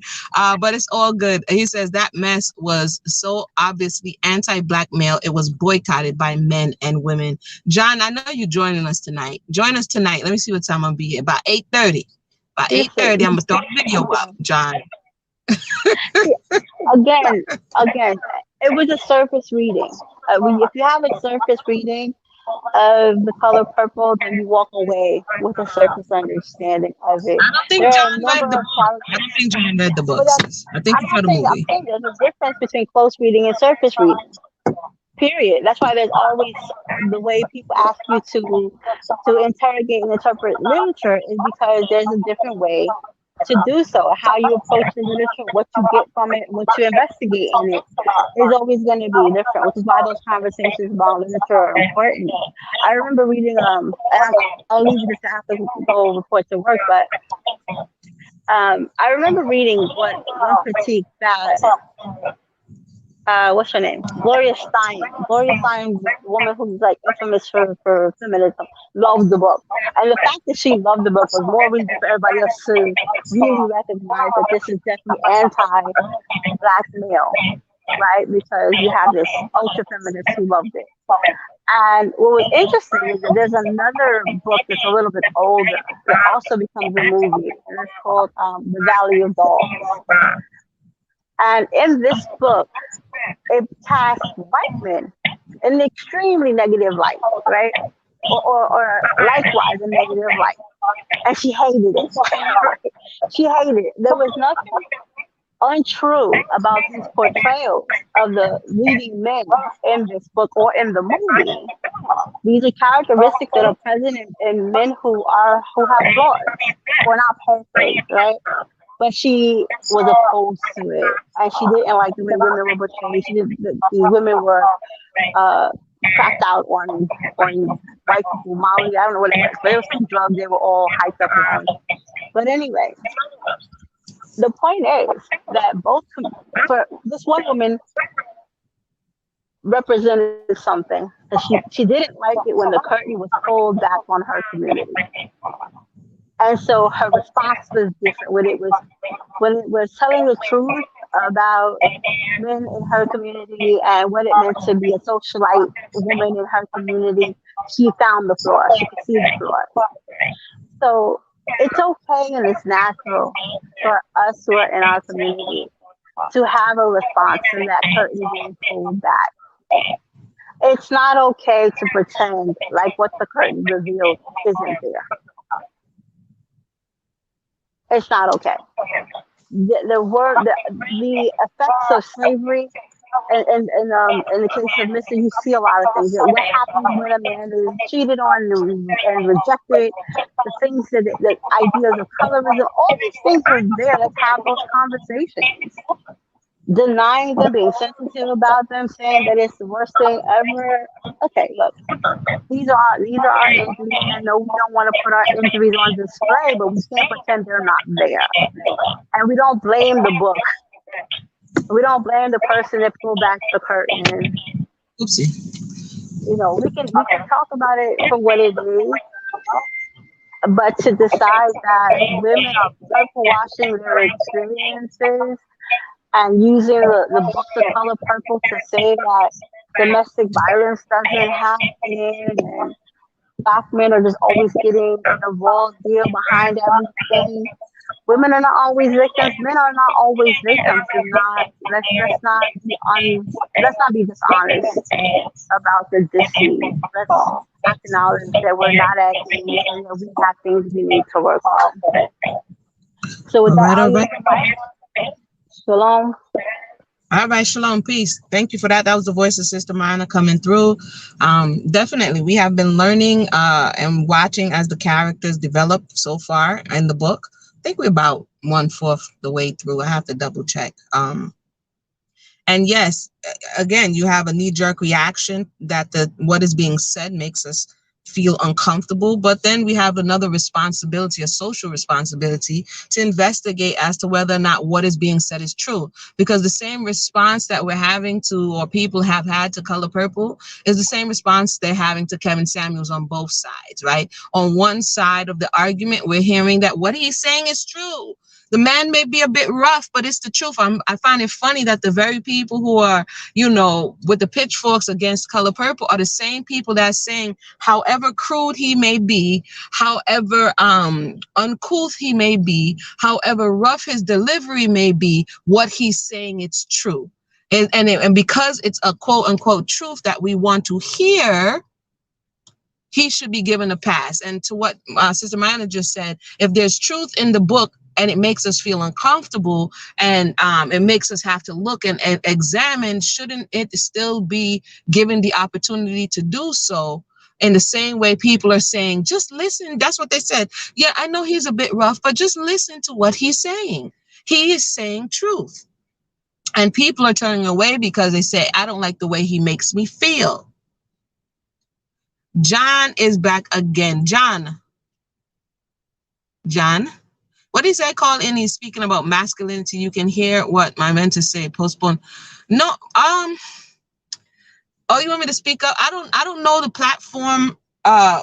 but it's all good. He says that mess was so obviously anti-black male, it was boycotted by men and women. John, I know you're joining us tonight. Join us tonight. Let me see what time I'll be here. About 8:30. By 8:30, I'm gonna throw a video up, John. Again, it was a surface reading. If you have a surface reading of the color purple, then you walk away with a surface understanding of it. I don't think There are a John number read the of book. I characters, don't think John read the book, but sis. I think he saw the movie. I'm saying there's a difference between close reading and surface reading. Period. That's why there's always the way people ask you to interrogate and interpret literature is because there's a different way to do so. How you approach the literature, what you get from it, what you investigate in it is always going to be different, which is why those conversations about literature are important. I remember reading and I'll leave this after we go report to work, but I remember reading one critique that what's her name? Gloria Stein. Gloria Stein, the woman who's like infamous for feminism, loved the book. And the fact that she loved the book was more reason for everybody else to really recognize that this is definitely anti-black male, right? Because you have this ultra feminist who loved it. And what was interesting is that there's another book that's a little bit older that also becomes a movie, and it's called The Valley of Dolls. And in this book, it cast white men in an extremely negative light, right? Or likewise a negative light. And she hated it. She hated it. There was nothing untrue about these portrayals of the leading men in this book or in the movie. These are characteristics that are present in men who have flaws, or not perfect, right? But she was opposed to it, and she didn't like the way women were portrayed. These women were cracked out on white people, Molly. I don't know what it was, but it was some drugs they were all hyped up on. But anyway, the point is that for this one woman represented something, and she didn't like it when the curtain was pulled back on her community. And so her response was different when it was telling the truth about men in her community and what it meant to be a socialite woman in her community. She found the flaw. She could see the flaw. So it's okay and it's natural for us who are in our community to have a response to that curtain being pulled back. It's not okay to pretend like what the curtain revealed isn't there. It's not okay. The effects of slavery, and in the case of Mr. You see a lot of things. What happens when a man is cheated on and rejected? The things the ideas of colorism, all these things are there. Let's have those conversations. Denying them, being sensitive about them, saying that it's the worst thing ever. Okay, look, these are our injuries, and no, we don't want to put our injuries on display, but we can't pretend they're not there. And we don't blame the book. We don't blame the person that pulled back the curtain. Oopsie. You know, we can talk about it for what it is, But to decide that women are purple washing their experiences and using the book The Color Purple to say that domestic violence doesn't happen and black men are just always getting the raw deal behind everything. Women are not always victims. Men are not always victims. And not let's not be dishonest about the disease. Let's acknowledge that we're not at ease and that we have things we need to work on. So with All that, right, I'll all use right. the mic. Shalom. All right, shalom, peace. Thank you for that. That was the voice of Sister Mana coming through. Definitely, we have been learning and watching as the characters develop so far in the book. I think we're about 1/4 the way through. I have to double check. And yes, again, you have a knee-jerk reaction that what is being said makes us feel uncomfortable. But then we have another responsibility, a social responsibility, to investigate as to whether or not what is being said is true. Because the same response that we're having to, or people have had to Color Purple, is the same response they're having to Kevin Samuels on both sides, right? On one side of the argument, we're hearing that what he's saying is true. The man may be a bit rough, but it's the truth. I find it funny that the very people who are, with the pitchforks against Color Purple are the same people that are saying, however crude he may be, however uncouth he may be, however rough his delivery may be, what he's saying, it's true. And because it's a quote unquote truth that we want to hear, he should be given a pass. And to what Sister Mana just said, if there's truth in the book and it makes us feel uncomfortable and it makes us have to look and examine, shouldn't it still be given the opportunity to do so? In the same way people are saying, just listen. That's what they said. Yeah, I know he's a bit rough, but just listen to what he's saying. He is saying truth. And people are turning away because they say, I don't like the way he makes me feel. John is back again. John, what did he say? Call in. He's speaking about masculinity. You can hear what my mentor say. Postpone. No. Oh, you want me to speak up? I don't know the platform.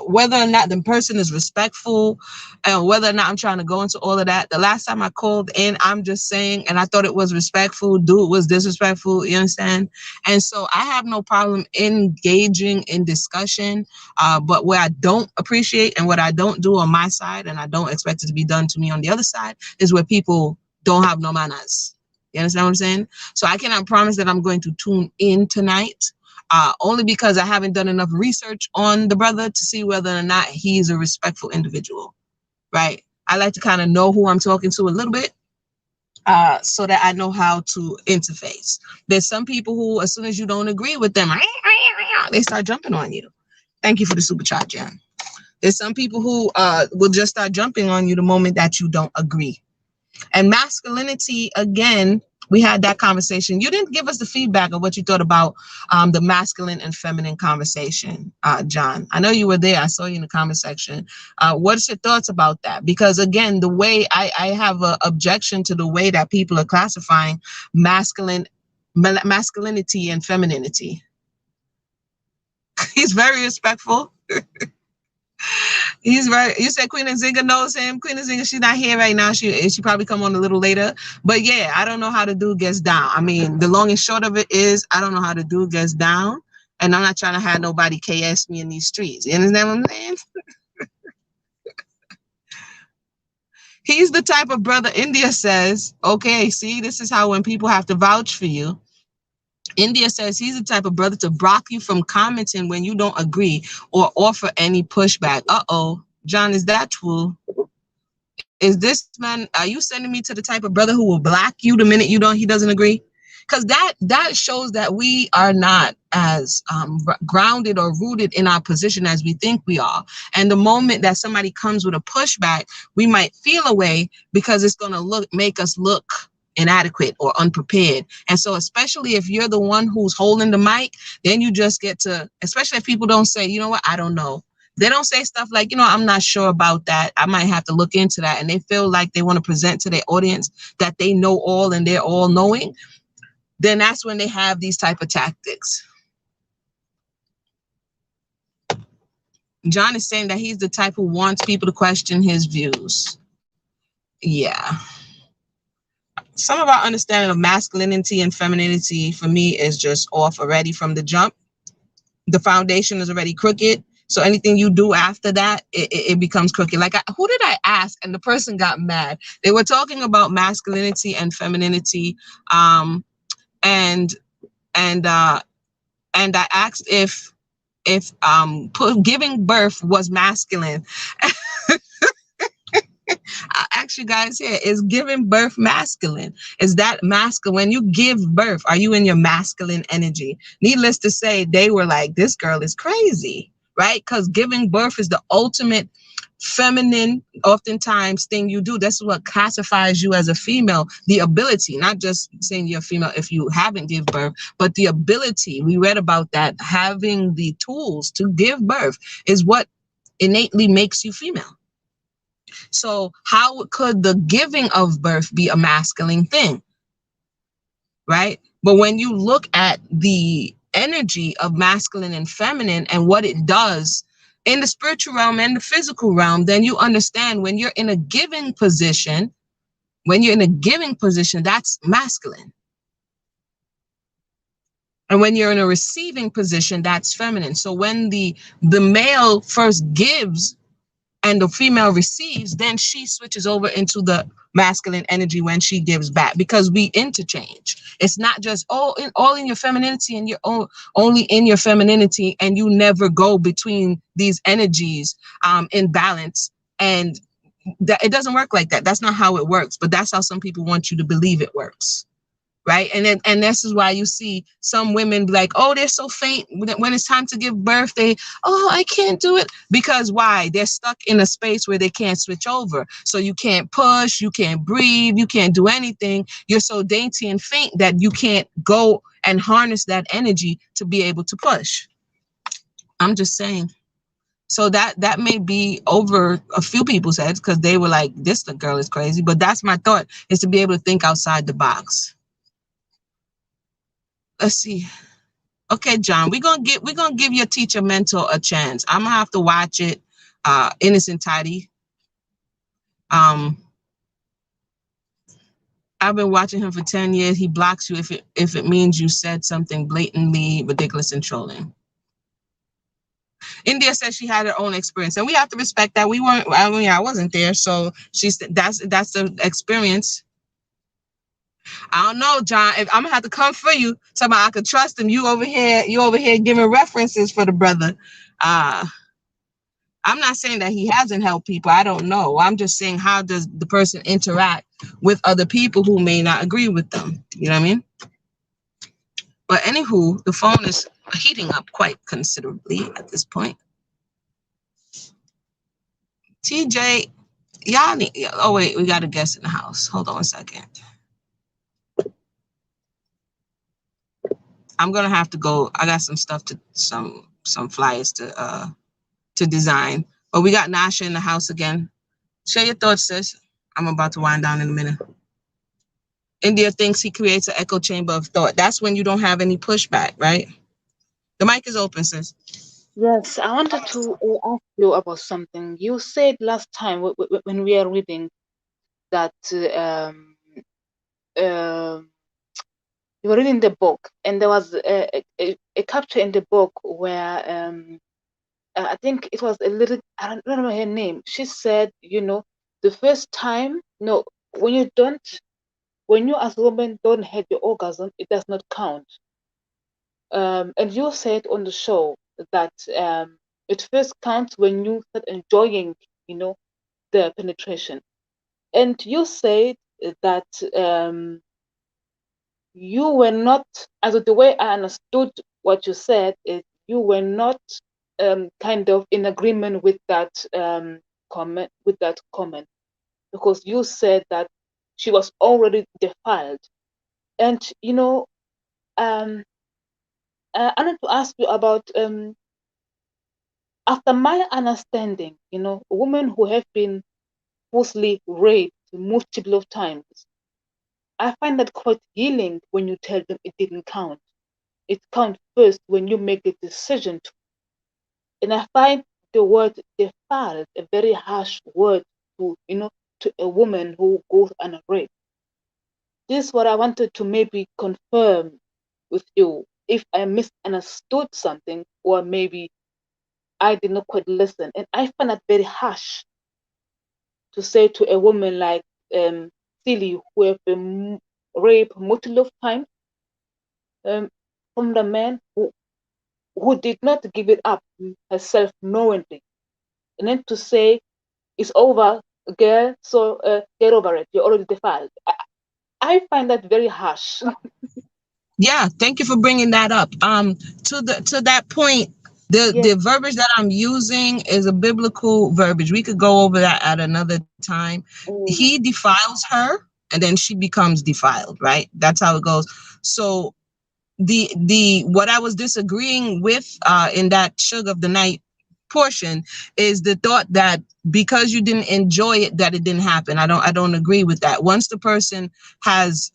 Whether or not the person is respectful, and whether or not I'm trying to go into all of that. The last time I called in, I'm just saying, and I thought it was respectful. Dude was disrespectful. You understand? And so I have no problem engaging in discussion. But what I don't appreciate and what I don't do on my side, and I don't expect it to be done to me on the other side, is where people don't have no manners. You understand what I'm saying? So I cannot promise that I'm going to tune in tonight. Only because I haven't done enough research on the brother to see whether or not he's a respectful individual, right? I like to kind of know who I'm talking to a little bit so that I know how to interface. There's some people who, as soon as you don't agree with them, they start jumping on you. Thank you for the super chat, Jan. There's some people who will just start jumping on you the moment that you don't agree. And masculinity, again, we had that conversation. You didn't give us the feedback of what you thought about the masculine and feminine conversation, John. I know you were there. I saw you in the comment section. What's your thoughts about that? Because again, the way I have an objection to the way that people are classifying masculinity and femininity. He's very respectful. He's right. You said Queen Nzinga knows him. Queen Nzinga, she's not here right now. She probably come on a little later. But yeah, I don't know how the dude gets down. I mean, the long and short of it is, I don't know how the dude gets down. And I'm not trying to have nobody KS me in these streets. You understand what I'm saying? He's the type of brother, India says, okay, see, this is how when people have to vouch for you. India says he's the type of brother to block you from commenting when you don't agree or offer any pushback. Uh-oh. John, is that true? Is this man, are you sending me to the type of brother who will block you the minute he doesn't agree? Because that shows that we are not as grounded or rooted in our position as we think we are. And the moment that somebody comes with a pushback, we might feel a way because it's going to make us look inadequate or unprepared. And so especially if you're the one who's holding the mic, then you just get to, especially if people don't say, you know what, I don't know. They don't say stuff like, I'm not sure about that. I might have to look into that. And they feel like they want to present to their audience that they know all and they're all knowing. Then that's when they have these type of tactics. John is saying that he's the type who wants people to question his views. Yeah. Some of our understanding of masculinity and femininity for me is just off already from the jump. The foundation is already crooked. So anything you do after that, it becomes crooked. Like, who did I ask? And the person got mad. They were talking about masculinity and femininity. And and uh, and I asked if giving birth was masculine. I ask you guys here, is giving birth masculine? Is that masculine? When you give birth, are you in your masculine energy? Needless to say, they were like, this girl is crazy, right? Because giving birth is the ultimate feminine, oftentimes, thing you do. That's what classifies you as a female. The ability, not just saying you're a female if you haven't give birth, but the ability. We read about that. Having the tools to give birth is what innately makes you female. So how could the giving of birth be a masculine thing, right? But when you look at the energy of masculine and feminine and what it does in the spiritual realm and the physical realm, then you understand when you're in a giving position, that's masculine. And when you're in a receiving position, that's feminine. So when the male first gives and the female receives, then she switches over into the masculine energy when she gives back, because we interchange. It's not just all in your femininity and you're only in your femininity, and you never go between these energies in balance. And that it doesn't work like that. That's not how it works, but that's how some people want you to believe it works. Right. And this is why you see some women be like, oh, they're so faint when it's time to give birth. I can't do it. Because why? They're stuck in a space where they can't switch over. So you can't push, you can't breathe, you can't do anything. You're so dainty and faint that you can't go and harness that energy to be able to push. I'm just saying. So that may be over a few people's heads because they were like, this the girl is crazy. But that's my thought, is to be able to think outside the box. Let's see. Okay, John, we're gonna give your teacher mentor a chance. I'm gonna have to watch it in its entirety. I've been watching him for 10 years. He blocks you if it means you said something blatantly ridiculous and trolling. India says she had her own experience, and we have to respect that. We weren't. I mean, I wasn't there, so that's the experience. I don't know, John. If I'm gonna have to come for you, somebody I could trust him. You over here giving references for the brother. I'm not saying that he hasn't helped people. I don't know. I'm just saying, how does the person interact with other people who may not agree with them? You know what I mean? But anywho, the phone is heating up quite considerably at this point. TJ, y'all need. Oh wait, we got a guest in the house. Hold on a second. I'm gonna have to go. I got some stuff some flyers to design. But we got Nasha in the house again. Share your thoughts, sis. I'm about to wind down in a minute. India thinks he creates an echo chamber of thought. That's when you don't have any pushback, right? The mic is open, sis. Yes, I wanted to ask you about something. You said last time when we are reading that you were reading the book, and there was a capture in the book where I think it was a little, I don't remember her name. She said, the first time, no, when you as a woman don't have your orgasm, it does not count. And you said on the show that it first counts when you start enjoying, the penetration. And you said that you were not, as the way I understood what you said, is you were not kind of in agreement with that comment, because you said that she was already defiled. And I wanted to ask you about, after my understanding, women who have been forcibly raped multiple of times, I find that quite healing when you tell them it didn't count. It counts first when you make the decision to. And I find the word defiled, a very harsh word to to a woman who goes unraped. This is what I wanted to maybe confirm with you. If I misunderstood something, or maybe I did not quite listen, and I find that very harsh to say to a woman like Silly, who have been raped multiple times, um, from the man who did not give it up herself knowingly, and then to say it's over, girl, so get over it, you're already defiled. I find that very harsh. Yeah, thank you for bringing that up. To that point, Yeah. the verbiage that I'm using is a biblical verbiage. We could go over that at another time. He Mm, defiles her, and then she becomes defiled, right? That's how it goes. So the what I was disagreeing with in that sugar of the night portion is the thought that because you didn't enjoy it that it didn't happen. I don't agree with that. Once the person has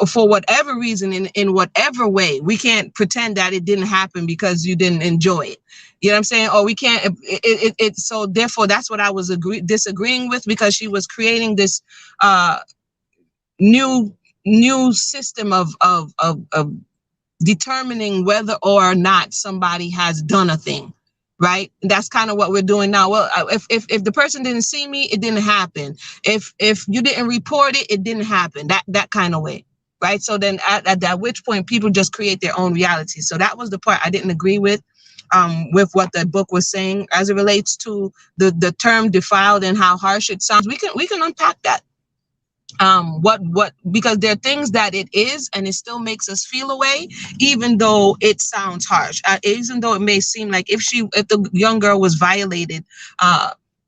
for whatever reason, in whatever way, we can't pretend that it didn't happen because you didn't enjoy it. You know what I'm saying? Or we can't so therefore that's what I was disagreeing with, because she was creating this uh new system of determining whether or not somebody has done a thing, right? That's kind of what we're doing now. Well, if the person didn't see me, it didn't happen. If you didn't report it, it didn't happen. That kind of way, right? So then at which point people just create their own reality. So that was the part I didn't agree with what the book was saying as it relates to the term defiled and how harsh it sounds. We can unpack that. What because there are things that it is and it still makes us feel a way, even though it sounds harsh, even though it may seem like if the young girl was violated,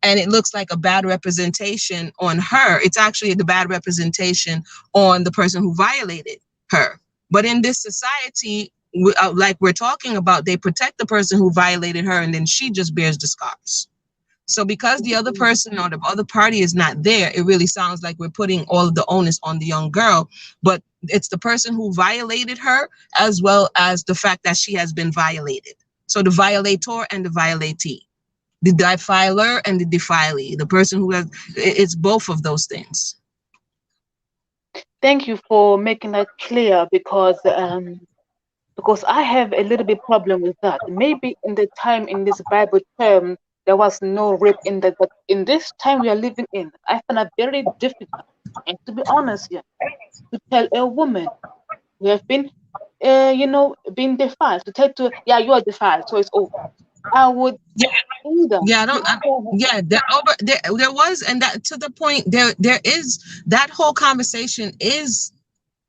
and it looks like a bad representation on her, it's actually the bad representation on the person who violated her. But in this society, like we're talking about, they protect the person who violated her, and then she just bears the scars. So because the other person or the other party is not there, it really sounds like we're putting all of the onus on the young girl. But it's the person who violated her, as well as the fact that she has been violated. So the violator and the violatee, the defiler and the defilee, the person who has, it's both of those things. thank you for making that clear, because I have a little bit problem with that. Maybe in the time in this Bible term there was no rape in that, but in this time we are living in, I find it very difficult. And to be honest, yeah, to tell a woman who have been, being defiled, to tell to, yeah, you are defiled, so it's over. I would Yeah, either. yeah, yeah, there was, and that to the point, there is that whole conversation is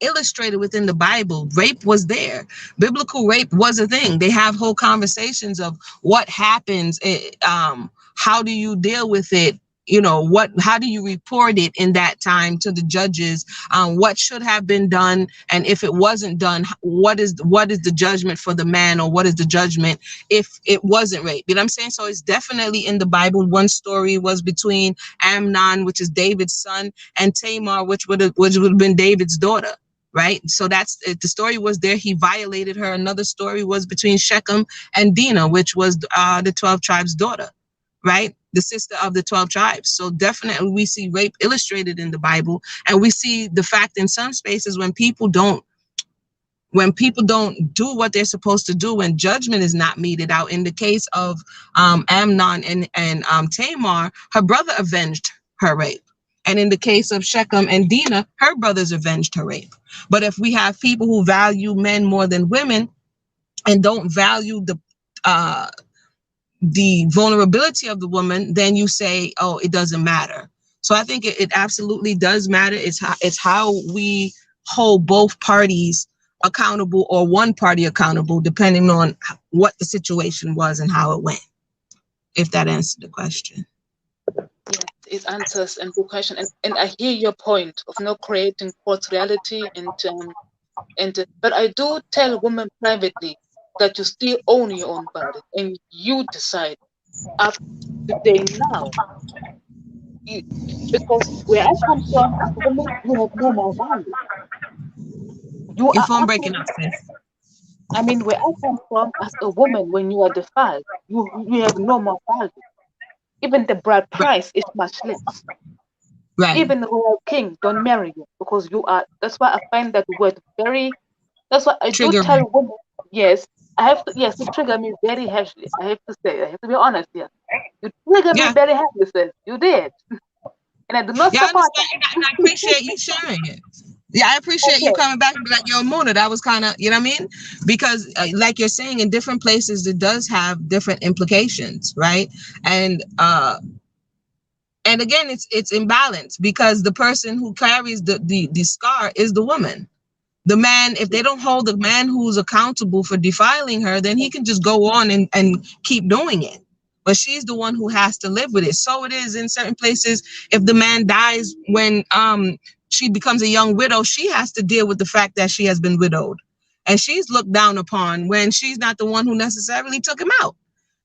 illustrated within the Bible. Rape was there. Biblical rape was a thing. They have whole conversations of what happens, how do you deal with it, how do you report it in that time to the judges, what should have been done, and if it wasn't done, what is the judgment for the man, or what is the judgment if it wasn't rape. You know what I'm saying? So it's definitely in the Bible. One story was between Amnon, which is David's son, and Tamar, which would have been David's daughter, right? So that's the story was there. He violated her. Another story was between Shechem and Dinah, which was the 12 tribes daughter, right? The sister of the 12 tribes. So definitely we see rape illustrated in the Bible, and we see the fact in some spaces when people don't do what they're supposed to do, when judgment is not meted out. In the case of Amnon and Tamar, her brother avenged her rape. And in the case of Shechem and Dinah, her brothers avenged her rape. But if we have people who value men more than women and don't value uh, the vulnerability of the woman, then you say, oh, it doesn't matter. So I think it absolutely does matter. It's how we hold both parties accountable, or one party accountable, depending on what the situation was and how it went, if that answered the question. Yes, it answers and the question, and I hear your point of not creating false reality, but I do tell women privately that you still own your own body and you decide after today now. You, because where I come from, as a woman, you have no more value. You Your are phone breaking absolutely, up, sis. I mean, where I come from, as a woman, when you are defiled, you have no more value. Even the bride Right. price is much less. Right. Even the royal king don't marry you because you are. That's why I find that word very. That's why I do Triggering. tell women. Yes, I have to. Yes, you trigger me very harshly. I have to say. I have to be honest here. You trigger me Yeah. very harshly, sis. You did, and I do not Yeah, I support understand, and I appreciate you sharing it. Yeah, I that. appreciate you Okay. coming back and be like, yo, Mona, that was kind of, you know what I mean? Because, like you're saying, in different places, it does have different implications, right? And and again, it's imbalance because the person who carries the scar is the woman. The man, if they don't hold the man who's accountable for defiling her, then he can just go on and keep doing it. But she's the one who has to live with it. So it is in certain places. If the man dies when she becomes a young widow, she has to deal with the fact that she has been widowed. And she's looked down upon when she's not the one who necessarily took him out.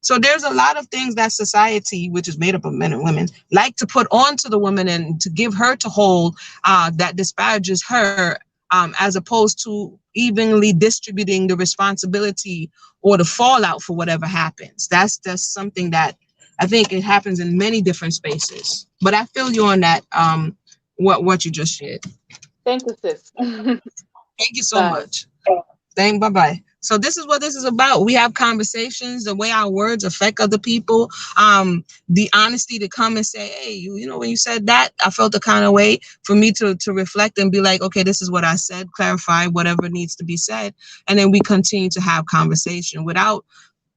So there's a lot of things that society, which is made up of men and women, like to put onto the woman and to give her to hold that disparages her, as opposed to evenly distributing the responsibility or the fallout for whatever happens. That's something that I think it happens in many different spaces. But I feel you on that. What you just shared. Thank you, sis. Thank you so Bye. much. Bye bye. So this is what this is about. We have conversations, the way our words affect other people. The honesty to come and say, hey, you know, when you said that, I felt the kind of way, for me to reflect and be like, okay, this is what I said, clarify whatever needs to be said. And then we continue to have conversation. Without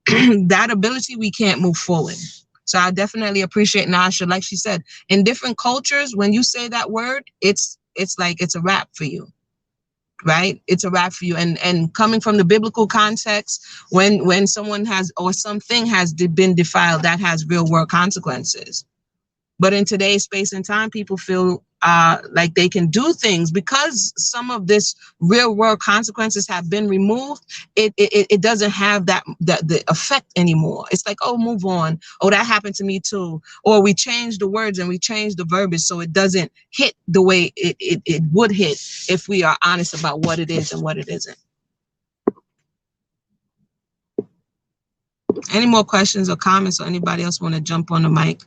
that ability, we can't move forward. So I definitely appreciate Nasha. Like she said, in different cultures, when you say that word, it's like it's a wrap for you, right? It's a wrap for you. And coming from the biblical context, when someone has or something has been defiled, that has real world consequences. But in today's space and time, people feel like they can do things because some of this real world consequences have been removed. It doesn't have that the effect anymore. It's like, oh, move on. Oh, that happened to me too. Or we change the words and we change the verbiage so it doesn't hit the way it would hit if we are honest about what it is and what it isn't. Any more questions or comments, or anybody else want to jump on the mic?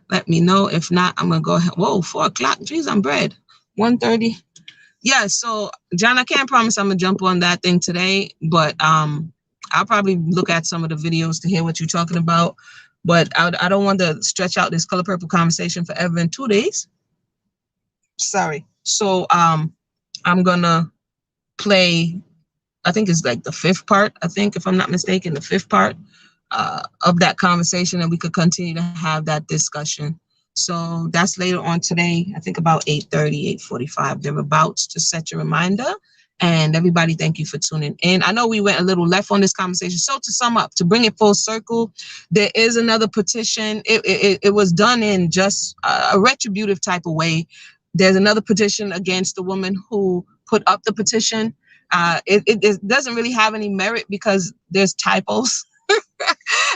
Let me know. If not, I'm gonna go ahead. Whoa, 4 o'clock. Jeez, I'm bread. 1:30. Yeah. So, John, I can't promise I'm gonna jump on that thing today, but I'll probably look at some of the videos to hear what you're talking about. But I don't want to stretch out this color purple conversation forever in 2 days. Sorry. So I'm gonna play. I think it's like the fifth part. I think, if I'm not mistaken, the fifth part of that conversation, and we could continue to have that discussion. So that's later on today, I think about 8:30, 8:45, thereabouts, to set your reminder. And everybody, thank you for tuning in. I know we went a little left on this conversation. So to sum up, to bring it full circle, there is another petition. It was done in just a retributive type of way. There's another petition against the woman who put up the petition. It doesn't really have any merit because there's typos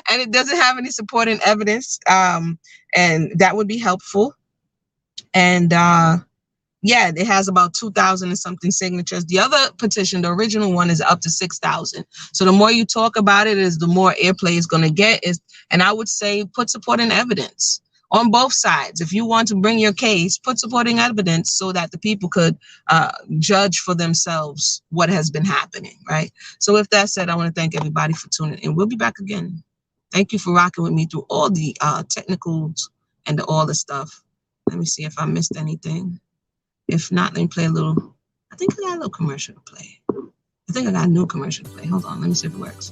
and it doesn't have any supporting evidence. And that would be helpful. And yeah, it has about 2,000 and something signatures. The other petition, the original one, is up to 6,000. So the more you talk about it, is the more airplay it's going to get. And I would say put supporting evidence on both sides. If you want to bring your case, put supporting evidence so that the people could judge for themselves what has been happening, right? So with that said, I want to thank everybody for tuning in. We'll be back again. Thank you for rocking with me through all the technicals and all the stuff. Let me see if I missed anything. If not, let me play a little. I think I got a little commercial to play. I think I got a new commercial to play. Hold on, let me see if it works.